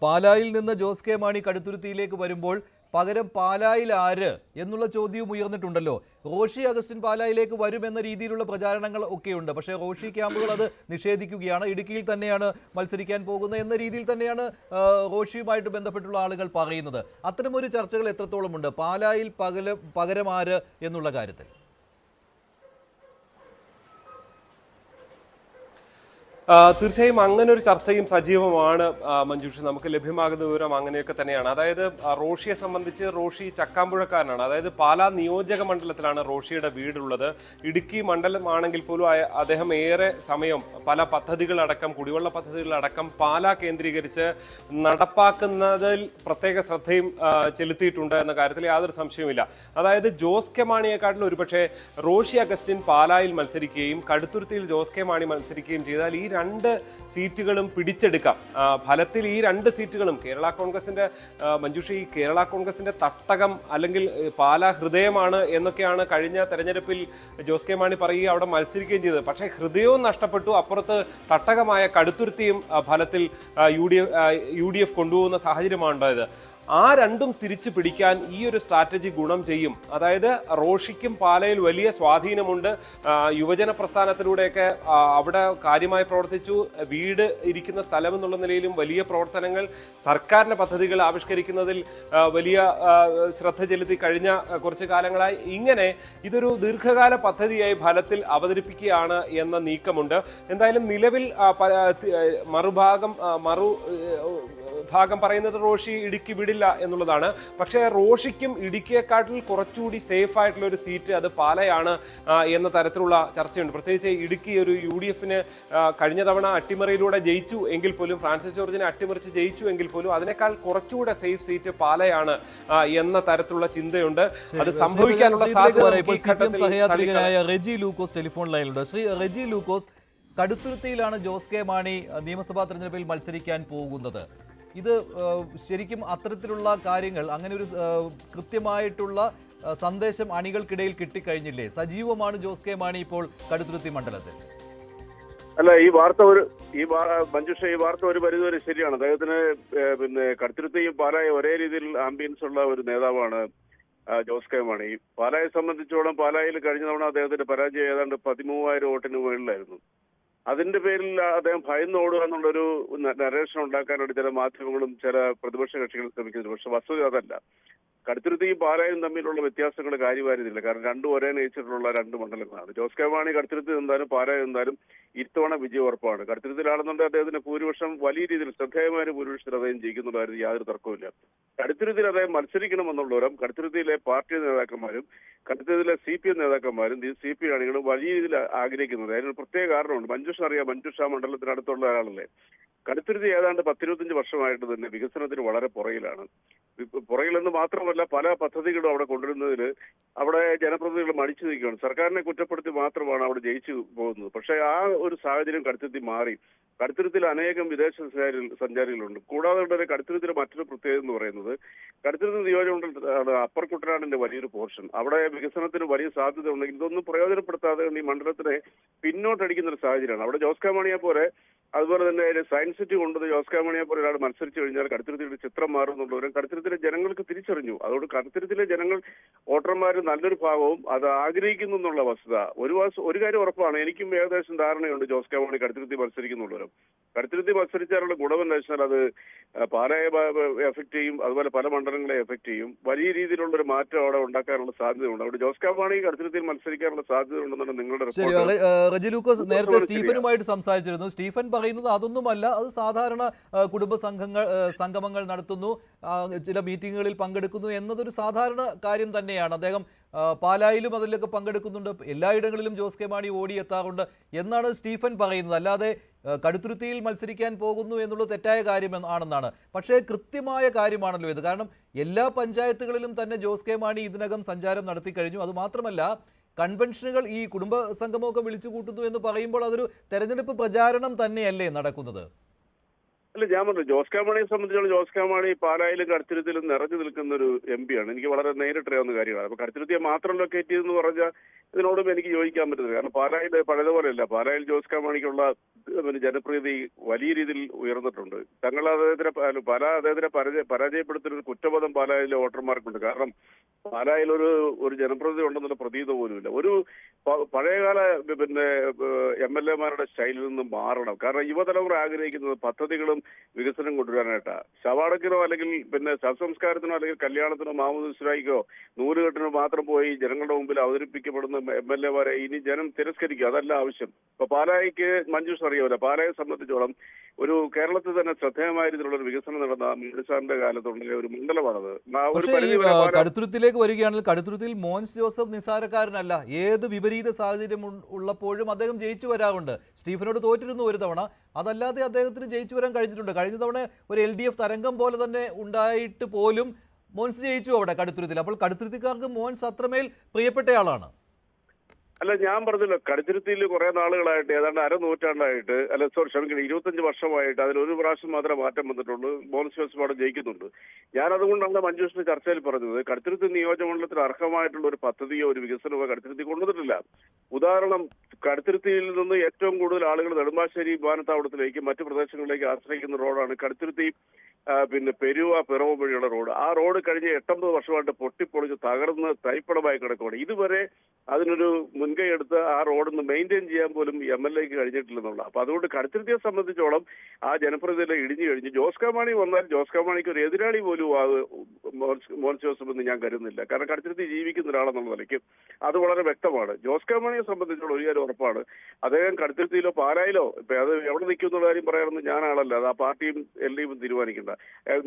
പാലായിൽ നിന്ന് ജോസ് കെ മാണി കടുത്തുരുത്തിയിലേക്ക് വരുമ്പോൾ പകരം പാലായിൽ ആര് എന്നുള്ള ചോദ്യവും ഉയർന്നിട്ടുണ്ടല്ലോ. റോഷി അഗസ്റ്റിൻ പാലായിലേക്ക് വരുമെന്ന രീതിയിലുള്ള പ്രചാരണങ്ങൾ ഒക്കെയുണ്ട്. പക്ഷേ റോഷി ക്യാമ്പുകൾ അത് നിഷേധിക്കുകയാണ്. ഇടുക്കിയിൽ തന്നെയാണ് മത്സരിക്കാൻ പോകുന്നത് എന്ന രീതിയിൽ തന്നെയാണ് റോഷിയുമായിട്ട് ബന്ധപ്പെട്ടുള്ള ആളുകൾ പറയുന്നത്. അത്തരമൊരു ചർച്ചകൾ എത്രത്തോളമുണ്ട് പാലായിൽ പകരം ആര് എന്നുള്ള കാര്യത്തിൽ? തീർച്ചയായും അങ്ങനെ ഒരു ചർച്ചയും സജീവമാണ് മഞ്ജുഷ്. നമുക്ക് ലഭ്യമാകുന്ന വിവരം അങ്ങനെയൊക്കെ തന്നെയാണ്. അതായത് റോഷിയെ സംബന്ധിച്ച് റോഷി ചക്കാമ്പുഴക്കാരനാണ്. അതായത് പാലാ നിയോജക മണ്ഡലത്തിലാണ് റോഷിയുടെ വീടുള്ളത്. ഇടുക്കി മണ്ഡലമാണെങ്കിൽ പോലും അദ്ദേഹം ഏറെ സമയം പല പദ്ധതികളടക്കം കുടിവെള്ള പദ്ധതികളടക്കം പാലാ കേന്ദ്രീകരിച്ച് നടപ്പാക്കുന്നതിൽ പ്രത്യേക ശ്രദ്ധയും ചെലുത്തിയിട്ടുണ്ട് എന്ന കാര്യത്തിൽ യാതൊരു സംശയവുമില്ല. അതായത് ജോസ് കെ മാണിയെക്കാട്ടിൽ ഒരുപക്ഷെ റോഷി അഗസ്റ്റിൻ പാലായിൽ മത്സരിക്കുകയും കടുത്തുരുത്തിയിൽ ജോസ് കെ മാണി മത്സരിക്കുകയും ചെയ്താൽ ഈ 2 സീറ്റുകളും പിടിച്ചെടുക്കാം. ഫലത്തിൽ ഈ 2 സീറ്റുകളും കേരള കോൺഗ്രസിന്റെ മഞ്ജുഷി കേരള കോൺഗ്രസിന്റെ തട്ടകം അല്ലെങ്കിൽ പാലാ ഹൃദയമാണ് എന്നൊക്കെയാണ് കഴിഞ്ഞ തെരഞ്ഞെടുപ്പിൽ ജോസ് കെ മാണി പറയുകയും അവിടെ മത്സരിക്കുകയും ചെയ്തത്. പക്ഷേ ഹൃദയവും നഷ്ടപ്പെട്ടു. അപ്പുറത്ത് തട്ടകമായ കടുത്തുരുത്തിയും ഫലത്തിൽ UDF കൊണ്ടുപോകുന്ന സാഹചര്യമാണ് ഉണ്ടായത്. ആ 2ഉം തിരിച്ചു പിടിക്കാൻ ഈ ഒരു സ്ട്രാറ്റജി ഗുണം ചെയ്യും. അതായത് റോഷിക്കും പാലയിൽ വലിയ സ്വാധീനമുണ്ട്. യുവജന പ്രസ്ഥാനത്തിലൂടെയൊക്കെ അവിടെ കാര്യമായി പ്രവർത്തിച്ചു. വീട് ഇരിക്കുന്ന സ്ഥലം എന്നുള്ള നിലയിലും വലിയ പ്രവർത്തനങ്ങൾ, സർക്കാരിന്റെ പദ്ധതികൾ ആവിഷ്കരിക്കുന്നതിൽ വലിയ ശ്രദ്ധ ചെലുത്തി കഴിഞ്ഞ കുറച്ചു കാലങ്ങളായി. ഇങ്ങനെ ഇതൊരു ദീർഘകാല പദ്ധതിയായി ഫലത്തിൽ അവതരിപ്പിക്കുകയാണ് എന്ന നീക്കമുണ്ട്. എന്തായാലും നിലവിൽ ഭാഗം പറയുന്നത് റോഷി ഇടുക്കി വിടില്ല എന്നുള്ളതാണ്. പക്ഷേ റോഷിക്കും ഇടുക്കിയെക്കാട്ടിൽ കുറച്ചുകൂടി സേഫ് ആയിട്ടുള്ള ഒരു സീറ്റ് അത് പാലയാണ് എന്ന തരത്തിലുള്ള ചർച്ചയുണ്ട്. പ്രത്യേകിച്ച് ഇടുക്കി ഒരു UDFന് കഴിഞ്ഞ തവണ അട്ടിമറിയിലൂടെ ജയിച്ചു എങ്കിൽ പോലും, ഫ്രാൻസിസ് ജോർജിനെ അട്ടിമറിച്ച് ജയിച്ചു എങ്കിൽ പോലും അതിനേക്കാൾ കുറച്ചുകൂടെ സേഫ് സീറ്റ് പാലയാണ് എന്ന തരത്തിലുള്ള ചിന്തയുണ്ട്. അത് സംഭവിക്കാനുള്ള സാധ്യത. റെജി ലൂക്കോസ് ടെലിഫോൺ ലൈനിലുണ്ട്. ശ്രീ റെജി ലൂക്കോസ്, കടുത്തുരുത്തിയിലാണ് ജോസ് കെ മാണി നിയമസഭാ തെരഞ്ഞെടുപ്പിൽ മത്സരിക്കാൻ പോകുന്നത്. ഇത് ശരിക്കും അത്തരത്തിലുള്ള കാര്യങ്ങൾ, അങ്ങനെ ഒരു കൃത്യമായിട്ടുള്ള സന്ദേശം അണികൾക്കിടയിൽ കിട്ടിക്കഴിഞ്ഞില്ലേ? സജീവമാണ് ജോസ് കെ മാണി ഇപ്പോൾ കടുത്തുരുത്തി മണ്ഡലത്തിൽ. അല്ല, ഈ വാർത്ത ഒരു പരിധിവരെ ശരിയാണ്. അദ്ദേഹത്തിന് കടുത്തുരുത്തിയും പാലായും ഒരേ രീതിയിൽ ആംബിയൻസ് ഉള്ള ഒരു നേതാവാണ് ജോസ് കെ മാണി. പാലായെ സംബന്ധിച്ചോളം പാലായിൽ കഴിഞ്ഞ തവണ അദ്ദേഹത്തിന്റെ പരാജയം ഏതാണ്ട് 13,000 വോട്ടിന് മുകളിലായിരുന്നു. അതിന്റെ പേരിൽ അദ്ദേഹം ഭയന്നോടുക എന്നുള്ളൊരു നരേഷൻ ഉണ്ടാക്കാനായിട്ട് ചില മാധ്യമങ്ങളും ചില പ്രതിപക്ഷ കക്ഷികളും ശ്രമിക്കുന്നുണ്ട്. പക്ഷെ വസ്തുത അതല്ല. കടുത്തുരുത്തിയും പാലായും തമ്മിലുള്ള വ്യത്യാസങ്ങൾ കാര്യമായിരുന്നില്ല. കാരണം 2 ഒരേ നേച്ചറിലുള്ള 2 മണ്ഡലങ്ങളാണ്. ജോസ് കെ മാണി കടുത്തുരുത്തി നിന്നാലും പാലായിൽ നിന്നാലും ഇത്തവണ വിജയം ഉറപ്പാണ്. കടുത്തുരുത്തിലാണെന്നുണ്ടെങ്കിൽ അദ്ദേഹത്തിന്റെ ഭൂരിപക്ഷം വലിയ രീതിയിൽ ശ്രദ്ധേയമായ ഭൂരിപക്ഷത്തിൽ അദ്ദേഹം ജയിക്കുന്നുണ്ടായിരുന്നു, യാതൊരു തർക്കവുമില്ല. കടുത്തുരുത്തിയിൽ അദ്ദേഹം മത്സരിക്കണമെന്നുള്ളവരും കടുത്തുരുത്തിയിലെ പാർട്ടി നേതാക്കന്മാരും കടുത്തുരുത്തിയിലെ CPM നേതാക്കന്മാരും CPI അണികളും വലിയ രീതിയിൽ ആഗ്രഹിക്കുന്നത്. അതിനൊരു പ്രത്യേക കാരണമുണ്ട്. മഞ്ജുഷ അറിയാം, മഞ്ജുഷ മണ്ഡലത്തിനടുത്തുള്ള ഒരാളല്ലേ. കടുത്തുരുത്തി ഏതാണ്ട് 10-25 വർഷമായിട്ട് തന്നെ വികസനത്തിന് വളരെ പുറകിലെന്ന് മാത്രമല്ല പല പദ്ധതികളും അവിടെ കൊണ്ടുവരുന്നതിൽ അവിടെ ജനപ്രതിനിധികൾ മടിച്ചു നിൽക്കുകയാണ്. സർക്കാരിനെ കുറ്റപ്പെടുത്തി മാത്രമാണ് അവിടെ ജയിച്ചു പോകുന്നത്. പക്ഷേ ആ ഒരു സാഹചര്യം കടുത്തുരുത്തി മാറി. കടുത്തുരുത്തിയിൽ അനേകം വിദേശ സഞ്ചാരികളുണ്ട്. കൂടാതെ കടുത്തുരുത്തിയുടെ മറ്റൊരു പ്രത്യേകത എന്ന് പറയുന്നത്, കടുത്തുരുത്തി നിയോജകമണ്ഡലത്തിലാണ് അപ്പർ കുട്ടനാടിന്റെ വലിയൊരു പോർഷൻ. അവിടെ വികസനത്തിന് വലിയ സാധ്യത ഉണ്ടെങ്കിൽ ഇതൊന്നും പ്രയോജനപ്പെടുത്താതെ ഈ മണ്ഡലത്തിനെ പിന്നോട്ടടിക്കുന്ന ഒരു സാഹചര്യമാണ്. അവിടെ ജോസ് കെ മാണിയെ പോലെ അതുപോലെ തന്നെ സയൻസ് സിറ്റി കൊണ്ടുവന്ന് ജോസ് കെ മാണിയെ പോലെ ഒരാൾ മത്സരിച്ചു കഴിഞ്ഞാൽ കടുത്തുരുത്തിയുടെ ചിത്രം മാറുന്നുള്ളവരും കടുത്തുരുത്തിലെ ജനങ്ങൾക്ക് തിരിച്ചറിഞ്ഞു. അതുകൊണ്ട് കടുത്തുരുത്തിലെ ജനങ്ങൾ വോട്ടർമാർ നല്ലൊരു ഭാഗവും അത് ആഗ്രഹിക്കുന്നു എന്നുള്ള വസ്തുത. ഒരു കാര്യം ഉറപ്പാണ്, എനിക്കും ഏകദേശം ധാരണയുണ്ട് ജോസ് കെ മാണി കടുത്തുരുത്തി മത്സരിക്കുന്നുള്ളവരും. കടുത്തുരുത്തി മത്സരിച്ചാലുള്ള ഗുണമെന്ന് വെച്ചാൽ അത് പാലായെ എഫക്ട് ചെയ്യും, അതുപോലെ പല മണ്ഡലങ്ങളെ എഫക്ട് ചെയ്യും. വലിയ രീതിയിലുള്ളൊരു മാറ്റം അവിടെ ഉണ്ടാക്കാനുള്ള സാധ്യതയുണ്ട്. അവിടെ ജോസ് കെ മാണി കടുത്തുരുത്തിയിൽ മത്സരിക്കാനുള്ള സാധ്യത ഉണ്ടെന്നാണ് നിങ്ങളുടെ റിപ്പോർട്ട്. റജി ലൂക്കോസ് നേരത്തെ സ്റ്റീഫനുമായിട്ട് സംസാരിച്ചിരുന്നു. സ്റ്റീഫൻ പറയുന്നത് അതൊന്നുമല്ല, അത് സാധാരണ കുടുംബ സംഗമങ്ങൾ നടത്തുന്നു, ചില മീറ്റിങ്ങുകളിൽ പങ്കെടുക്കുന്നു എന്നതൊരു സാധാരണ കാര്യം തന്നെയാണ്. അദ്ദേഹം പാലായിലും അതിലൊക്കെ പങ്കെടുക്കുന്നുണ്ട്, എല്ലായിടങ്ങളിലും ജോസ് കെ മാണി ഓടിയെത്താറുണ്ട് എന്നാണ് സ്റ്റീഫൻ പറയുന്നത്. അല്ലാതെ കടുത്തുരുത്തിയിൽ മത്സരിക്കാൻ പോകുന്നു എന്നുള്ളത് തെറ്റായ കാര്യം ആണെന്നാണ്. പക്ഷേ കൃത്യമായ കാര്യമാണല്ലോ ഇത്. കാരണം എല്ലാ പഞ്ചായത്തുകളിലും തന്നെ ജോസ് കെ മാണി ഇതിനകം സഞ്ചാരം നടത്തി കഴിഞ്ഞു. അതുമാത്രമല്ല, കൺവെൻഷനുകൾ ഈ കുടുംബ സംഗമമൊക്കെ വിളിച്ചു കൂട്ടുന്നു എന്ന് പറയുമ്പോൾ അതൊരു തെരഞ്ഞെടുപ്പ് പ്രചാരണം തന്നെയല്ലേ നടക്കുന്നത്? അല്ല, ഞാൻ പറഞ്ഞു ജോസ് കെ മാണിയെ സംബന്ധിച്ചോളം ജോസ് കെ മാണി പാലായിലും കടുത്തുരുത്തിലും നിറഞ്ഞു നിൽക്കുന്ന ഒരു MP ആണ്. എനിക്ക് വളരെ നേരിട്ടറിയാവുന്ന കാര്യമാണ്. അപ്പൊ കടുത്തുരുത്തിയെ മാത്രം ലൊക്കേറ്റ് ചെയ്തെന്ന് പറഞ്ഞാൽ ഇതിനോടും എനിക്ക് യോജിക്കാൻ പറ്റുന്നത്. കാരണം പാലായിൽ പഴയതുപോലെയല്ല. പാലായിൽ ജോസ് കെ മാണിക്കുള്ള ജനപ്രീതി വലിയ രീതിയിൽ ഉയർന്നിട്ടുണ്ട്. തങ്ങൾ അദ്ദേഹത്തിനെ പരാജയപ്പെടുത്തുന്ന ഒരു കുറ്റബോധം പാലായിലെ വോട്ടർമാർക്കുണ്ട്. കാരണം പാലായിൽ ഒരു ജനപ്രതിനിധി ഉണ്ടെന്നുള്ള പ്രതീത പോലുമില്ല. ഒരു പഴയകാല MLA-മാരുടെ സ്റ്റൈലിൽ നിന്ന് മാറണം. കാരണം യുവതലമുറ ആഗ്രഹിക്കുന്നത് പദ്ധതികളും വികസനം കൊണ്ടുവരാനായിട്ടാ. ശവാടക്കിനോ അല്ലെങ്കിൽ ശവസംസ്കാരത്തിനോ അല്ലെങ്കിൽ കല്യാണത്തിനോ മാമോദിസയ്ക്കോ നൂലുകെട്ടിനോ മാത്രം പോയി ജനങ്ങളുടെ മുമ്പിൽ അവതരിപ്പിക്കപ്പെടുന്ന MLA-മാരെ ഇനി ജനം തിരസ്കരിക്കുക. അതല്ല ആവശ്യം. ഇപ്പൊ പാലായിക്ക് മഞ്ജുഷ് അറിയാവില്ല, പാലായെ സംബന്ധിച്ചോളം ഒരു കേരളത്തിൽ തന്നെ ശ്രദ്ധേയമായ രീതിയിലുള്ള ഒരു വികസനം നടന്ന മിനിസാറിന്റെ കാലത്തുള്ള ഒരു മണ്ഡലമാണത്. കടുത്തുരുത്തിലേക്ക് വരികയാണെങ്കിൽ കടുത്തുരുത്തിയിൽ മോൻസ് ജോസഫ് നിസ്സാരക്കാരനല്ല. ഏത് വിപരീത സാഹചര്യം ഉള്ളപ്പോഴും അദ്ദേഹം ജയിച്ചു വരാറുണ്ട്. സ്റ്റീഫനോട് തോറ്റിരുന്നു ഒരു തവണ, അതല്ലാതെ അദ്ദേഹത്തിന് ജയിച്ചു വരാൻ കഴിഞ്ഞിട്ടുണ്ട്. കഴിഞ്ഞ തവണ ഒരു LDF തരംഗം പോലെ തന്നെ ഉണ്ടായിട്ട് പോലും മോൻസ് ജയിച്ചു അവിടെ കടുത്തുരുത്തിൽ. അപ്പോൾ കടുത്തുരുത്തിക്കാർക്ക് മോൻസ് അത്രമേൽ പ്രിയപ്പെട്ടയാളാണ്. അല്ല, ഞാൻ പറഞ്ഞല്ലോ, കടുത്തുരുത്തിയിൽ കുറെ നാളുകളായിട്ട് ഏതാണ്ട് അരനൂറ്റാണ്ടായിട്ട് 25 വർഷമായിട്ട് അതിലൊരു പ്രാവശ്യം മാത്രമേ മാറ്റം വന്നിട്ടുള്ളൂ. മോൻസ് ജോസഫ് അവിടെ ജയിക്കുന്നുണ്ട്. ഞാൻ അതുകൊണ്ടാണ് മഞ്ജുഷിന്റെ ചർച്ചയിൽ പറഞ്ഞത്, കടുത്തുരുത്തി നിയോജകമണ്ഡലത്തിന് അർഹമായിട്ടുള്ള ഒരു പദ്ധതിയോ ഒരു വികസനമോ കടുത്തുരുത്തി കൊണ്ടുവന്നിട്ടില്ല. ഉദാഹരണം, കടുത്തുരുത്തിയിൽ നിന്ന് ഏറ്റവും കൂടുതൽ ആളുകൾ നെടുമ്പാശ്ശേരി വിമാനത്താവളത്തിലേക്ക് മറ്റു പ്രദേശങ്ങളിലേക്ക് ആശ്രയിക്കുന്ന റോഡാണ് കടുത്തുരുത്തി പെരുവ പിറവ വഴിയുള്ള റോഡ്. ആ റോഡ് കഴിഞ്ഞ 8-9 വർഷമായിട്ട് പൊട്ടിപ്പൊളിച്ച് തകർന്ന് തൈപ്പടമായി കിടക്കുകയാണ്. ഇതുവരെ അതിനൊരു മുൻകൈ എടുത്ത് ആ റോഡൊന്ന് മെയിൻറ്റെയിൻ ചെയ്യാൻ പോലും MLA-ക്ക് കഴിഞ്ഞിട്ടില്ലെന്നുള്ള. അപ്പൊ അതുകൊണ്ട് കടുത്തുരുത്തിയെ സംബന്ധിച്ചോളം ആ ജനപ്രതിനിധികളെ ഇടിഞ്ഞു കഴിഞ്ഞു. ജോസ് കെ മാണി വന്നാൽ ജോസ് കെ മാണിക്ക് ഒരു എതിരാളി പോലും മോൻസ് ജോസഫ് എന്ന് ഞാൻ കരുതുന്നില്ല. കാരണം കടുത്തുരുത്തി ജീവിക്കുന്ന ഒരാളെന്നുള്ള നിലയ്ക്ക് അത് വളരെ വ്യക്തമാണ്. ജോസ് കെ മാണിയെ സംബന്ധിച്ചോളം ഒരു കാര്യം ഉറപ്പാണ്, അദ്ദേഹം കടുത്തുരുത്തിയിലോ പാലായിലോ അത് എവിടെ നിൽക്കുന്നുള്ള കാര്യം പറയാനൊന്നും ഞാനാളല്ല. അത് ആ പാർട്ടിയും LDF തീരുമാനിക്കേണ്ട.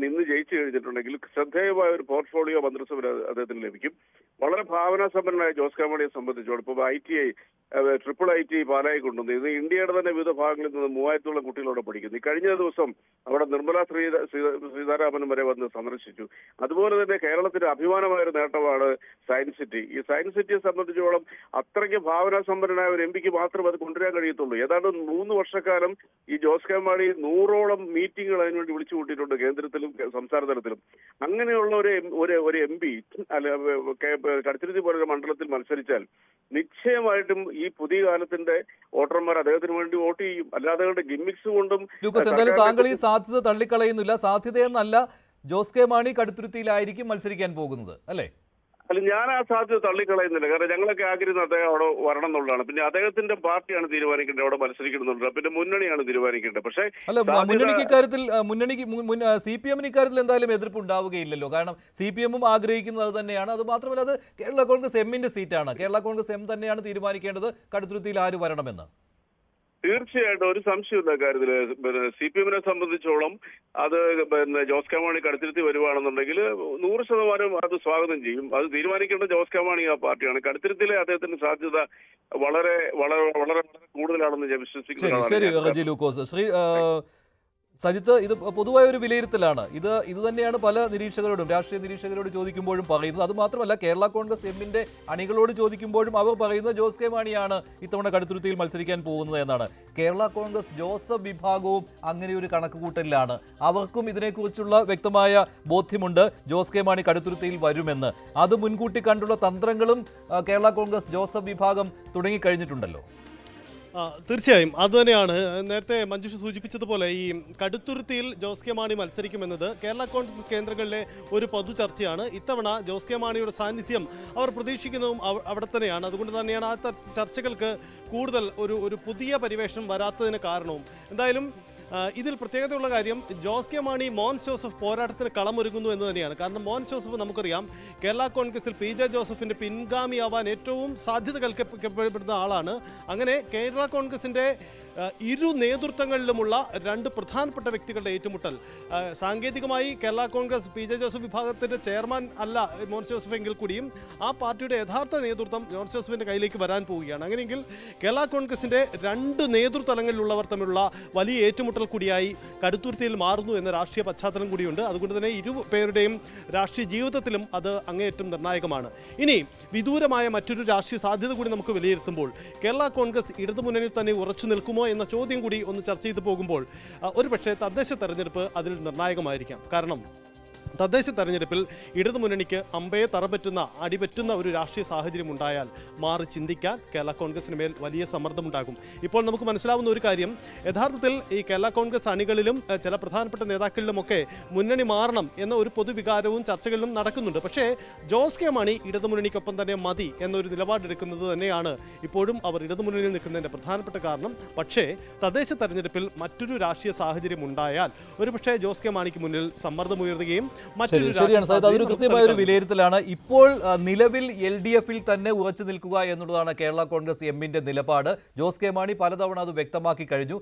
നിന്ന് ജയിച്ചു കഴിഞ്ഞിട്ടുണ്ടെങ്കിൽ ശ്രദ്ധേയമായ ഒരു പോർട്ട്ഫോളിയോ മന്ത്രിസഭ അദ്ദേഹത്തിന് ലഭിക്കും. വളരെ ഭാവനാസമ്പന്നനായ ജോസ് കെ മാണിയെ സംബന്ധിച്ചോളം ഇപ്പോൾ ITI IIIT പാലായി കൊണ്ടുവന്നു. ഇത് ഇന്ത്യയുടെ തന്നെ വിവിധ ഭാഗങ്ങളിൽ നിന്ന് 3000-ഓളം കുട്ടികളോട് പഠിക്കുന്നു. കഴിഞ്ഞ ദിവസം അവിടെ നിർമ്മല സീതാരാമനും വരെ വന്ന് സന്ദർശിച്ചു. അതുപോലെ തന്നെ കേരളത്തിന് അഭിമാനമായ ഒരു നേട്ടമാണ് സയൻസ് സിറ്റി. ഈ സയൻസ് സിറ്റിയെ സംബന്ധിച്ചോളം അത്രയ്ക്ക് ഭാവനാസമ്പന്നനായ ഒരു MP-ക്ക് മാത്രമേ അത് കൊണ്ടുവരാൻ കഴിയത്തുള്ളൂ. ഏതാണ്ട് 3 വർഷക്കാലം ഈ ജോസ് കെ മാണി 100ഓളം മീറ്റിങ്ങുകൾ അതിനുവേണ്ടി വിളിച്ചു കൂട്ടിയിട്ടുണ്ട്, കേന്ദ്രത്തിലും സംസ്ഥാന തലത്തിലും. അങ്ങനെയുള്ള ഒരു MP കടുത്തുരുത്തി പോലൊരു മണ്ഡലത്തിൽ മത്സരിച്ചാൽ നിശ്ചയമായിട്ടും ഈ പുതിയ കാലത്തിന്റെ വോട്ടർമാർ അദ്ദേഹത്തിന് വേണ്ടി വോട്ട് ചെയ്യും. അല്ലാതെ ഗിമ്മിക്സ് കൊണ്ടും. എന്തായാലും താങ്കൾ ഈ സാധ്യത തള്ളിക്കളയുന്നില്ല. സാധ്യതയെന്നല്ല, ജോസ് കെ മാണി കടുത്തുരുത്തിയിലായിരിക്കും മത്സരിക്കാൻ പോകുന്നത് അല്ലേ? അല്ല, ഞാൻ ആ സാധ്യത തള്ളിക്കളയുന്നില്ല. കാരണം ഞങ്ങളൊക്കെ ആഗ്രഹിക്കുന്നത് അദ്ദേഹം അവിടെ വരണം എന്നുള്ളതാണ്. പിന്നെ അദ്ദേഹത്തിന്റെ പാർട്ടിയാണ് തീരുമാനിക്കേണ്ടത് അവിടെ മത്സരിക്കണമെന്നുള്ളത്, പിന്നെ മുന്നണിയാണ് തീരുമാനിക്കേണ്ടത്. പക്ഷേ മുന്നണിക്ക് ഇക്കാര്യത്തിൽ CPM-ന് ഇക്കാര്യത്തിൽ എന്തായാലും എതിർപ്പ് ഉണ്ടാവുകയില്ലല്ലോ. കാരണം CPM-ഉം ആഗ്രഹിക്കുന്നത് അത് തന്നെയാണ്. അത് മാത്രമല്ല, അത് കേരള കോൺഗ്രസ് M-ന്റെ സീറ്റാണ്. കേരള കോൺഗ്രസ് M തന്നെയാണ് തീരുമാനിക്കേണ്ടത് കടുത്തുരുത്തിയിൽ ആര് വരണമെന്ന്. തീർച്ചയായിട്ടും ഒരു സംശയമില്ല കാര്യത്തില്. CPM-നെ സംബന്ധിച്ചോളം അത് ജോസ് കെ മാണി കടുത്തുരുത്തി വരുവാണെന്നുണ്ടെങ്കിൽ 100% അത് സ്വാഗതം ചെയ്യും. അത് തീരുമാനിക്കേണ്ട ജോസ് കെ മാണി ആ പാർട്ടിയാണ്. കടുത്തുരുത്തിയിലെ അദ്ദേഹത്തിന്റെ സാധ്യത വളരെ വളരെ വളരെ കൂടുതലാണെന്ന് ഞാൻ വിശ്വസിക്കുന്നു. സജിത്ത്, ഇത് പൊതുവായ ഒരു വിലയിരുത്തലാണ്. ഇത് തന്നെയാണ് പല നിരീക്ഷകരോടും രാഷ്ട്രീയ നിരീക്ഷകരോട് ചോദിക്കുമ്പോഴും പറയുന്നത്. അതുമാത്രമല്ല, കേരള കോൺഗ്രസ് M-ന്റെ അണികളോട് ചോദിക്കുമ്പോഴും അവർ പറയുന്നത് ജോസ് കെ മാണിയാണ് ഇത്തവണ കടുത്തുരുത്തിയിൽ മത്സരിക്കാൻ പോകുന്നത് എന്നാണ്. കേരള കോൺഗ്രസ് ജോസഫ് വിഭാഗവും അങ്ങനെ ഒരു കണക്കുകൂട്ടലിലാണ്. അവർക്കും ഇതിനെക്കുറിച്ചുള്ള വ്യക്തമായ ബോധ്യമുണ്ട്, ജോസ് കെ മാണി കടുത്തുരുത്തിയിൽ വരുമെന്ന്. അത് മുൻകൂട്ടി കണ്ടുള്ള തന്ത്രങ്ങളും കേരള കോൺഗ്രസ് ജോസഫ് വിഭാഗം തുടങ്ങിക്കഴിഞ്ഞിട്ടുണ്ടല്ലോ. തീർച്ചയായും അതുതന്നെയാണ് നേരത്തെ മഞ്ജുഷ സൂചിപ്പിച്ചതുപോലെ ഈ കടുത്തുരുത്തിയിൽ ജോസ് കെ മാണി മത്സരിക്കുമെന്നത് കേരള കോൺഗ്രസ് കേന്ദ്രങ്ങളിലെ ഒരു പൊതു ചർച്ചയാണ്. ഇത്തവണ ജോസ് കെ മാണിയുടെ സാന്നിധ്യം അവർ പ്രതീക്ഷിക്കുന്നതും അവിടെ തന്നെയാണ്. അതുകൊണ്ട് തന്നെയാണ് ആ ചർച്ചകൾക്ക് കൂടുതൽ ഒരു പുതിയ പരിവേഷം വരാത്തതിന് കാരണവും. എന്തായാലും ഇതിൽ പ്രത്യേകതയുള്ള കാര്യം ജോസ് കെ മാണി മോൻസ് ജോസഫ് പോരാട്ടത്തിന് കളമൊരുങ്ങുന്നു എന്ന് തന്നെയാണ്. കാരണം മോൻസ് ജോസഫ് നമുക്കറിയാം കേരള കോൺഗ്രസിൽ പി ജെ ജോസഫിന്റെ പിൻഗാമിയാവാൻ ഏറ്റവും സാധ്യത കൽപ്പിക്കപ്പെടുന്ന ആളാണ്. അങ്ങനെ കേരള കോൺഗ്രസിന്റെ ഇരു നേതൃത്വങ്ങളിലുമുള്ള രണ്ട് പ്രധാനപ്പെട്ട വ്യക്തികളുടെ ഏറ്റുമുട്ടൽ. സാങ്കേതികമായി Kerala Congress P J Joseph വിഭാഗത്തിന്റെ ചെയർമാൻ അല്ല മോൻസ് ജോസഫ് എങ്കിൽ കൂടിയും ആ പാർട്ടിയുടെ യഥാർത്ഥ നേതൃത്വം മോൻസ് ജോസഫിന്റെ കയ്യിലേക്ക് വരാൻ പോവുകയാണ്. അങ്ങനെയെങ്കിൽ കേരള കോൺഗ്രസിന്റെ രണ്ട് നേതൃതലങ്ങളിലുള്ളവർ തമ്മിലുള്ള വലിയ ഏറ്റുമുട്ടൽ കൂടിയായി കടുത്തുരുത്തിയിൽ മാറുന്നു എന്ന രാഷ്ട്രീയ പശ്ചാത്തലം കൂടിയുണ്ട്. അതുകൊണ്ട് തന്നെ ഇരു പേരുടെയും രാഷ്ട്രീയ ജീവിതത്തിലും അത് അങ്ങേയറ്റം നിർണായകമാണ്. ഇനി വിദൂരമായ മറ്റൊരു രാഷ്ട്രീയ സാധ്യത കൂടി നമുക്ക് വിലയിരുത്തുമ്പോൾ കേരള കോൺഗ്രസ് ഇടതുമുന്നണിയിൽ തന്നെ ഉറച്ചു നിൽക്കുമോ എന്ന ചോദ്യം കൂടി ഒന്ന് ചർച്ച ചെയ്തു പോകുമ്പോൾ ഒരുപക്ഷെ തദ്ദേശ തെരഞ്ഞെടുപ്പ് അതിൽ നിർണായകമായിരിക്കാം. കാരണം തദ്ദേശ തെരഞ്ഞെടുപ്പിൽ ഇടതുമുന്നണിക്ക് അമ്പയെ തറപറ്റുന്ന അടിപറ്റുന്ന ഒരു രാഷ്ട്രീയ സാഹചര്യം ഉണ്ടായാൽ മാറി ചിന്തിക്കാൻ കേരള കോൺഗ്രസിന് മേൽ വലിയ സമ്മർദ്ദമുണ്ടാകും. ഇപ്പോൾ നമുക്ക് മനസ്സിലാവുന്ന ഒരു കാര്യം, യഥാർത്ഥത്തിൽ ഈ കേരള കോൺഗ്രസ് അണികളിലും ചില പ്രധാനപ്പെട്ട നേതാക്കളിലുമൊക്കെ മുന്നണി മാറണം എന്ന ഒരു പൊതുവികാരവും ചർച്ചകളിലും നടക്കുന്നുണ്ട്. പക്ഷേ ജോസ് കെ മാണി ഇടതുമുന്നണിക്കൊപ്പം തന്നെ മതി എന്നൊരു നിലപാടെടുക്കുന്നത് തന്നെയാണ് ഇപ്പോഴും അവർ ഇടതുമുന്നണിയിൽ നിൽക്കുന്നതിൻ്റെ പ്രധാനപ്പെട്ട കാരണം. പക്ഷേ തദ്ദേശ തെരഞ്ഞെടുപ്പിൽ മറ്റൊരു രാഷ്ട്രീയ സാഹചര്യം ഉണ്ടായാൽ ഒരുപക്ഷെ ജോസ് കെ മാണിക്ക് മുന്നിൽ സമ്മർദ്ദമുയർത്തുകയും ശരിയാണ് സാഹിദ്, അതൊരു കൃത്യമായ ഒരു വിലയിരുത്തലാണ്. ഇപ്പോൾ നിലവിൽ LDF തന്നെ ഉറച്ചു നിൽക്കുക എന്നുള്ളതാണ് കേരള കോൺഗ്രസ് എമ്മിന്റെ നിലപാട്. ജോസ് കെ മാണി പലതവണ അത് വ്യക്തമാക്കി കഴിഞ്ഞു.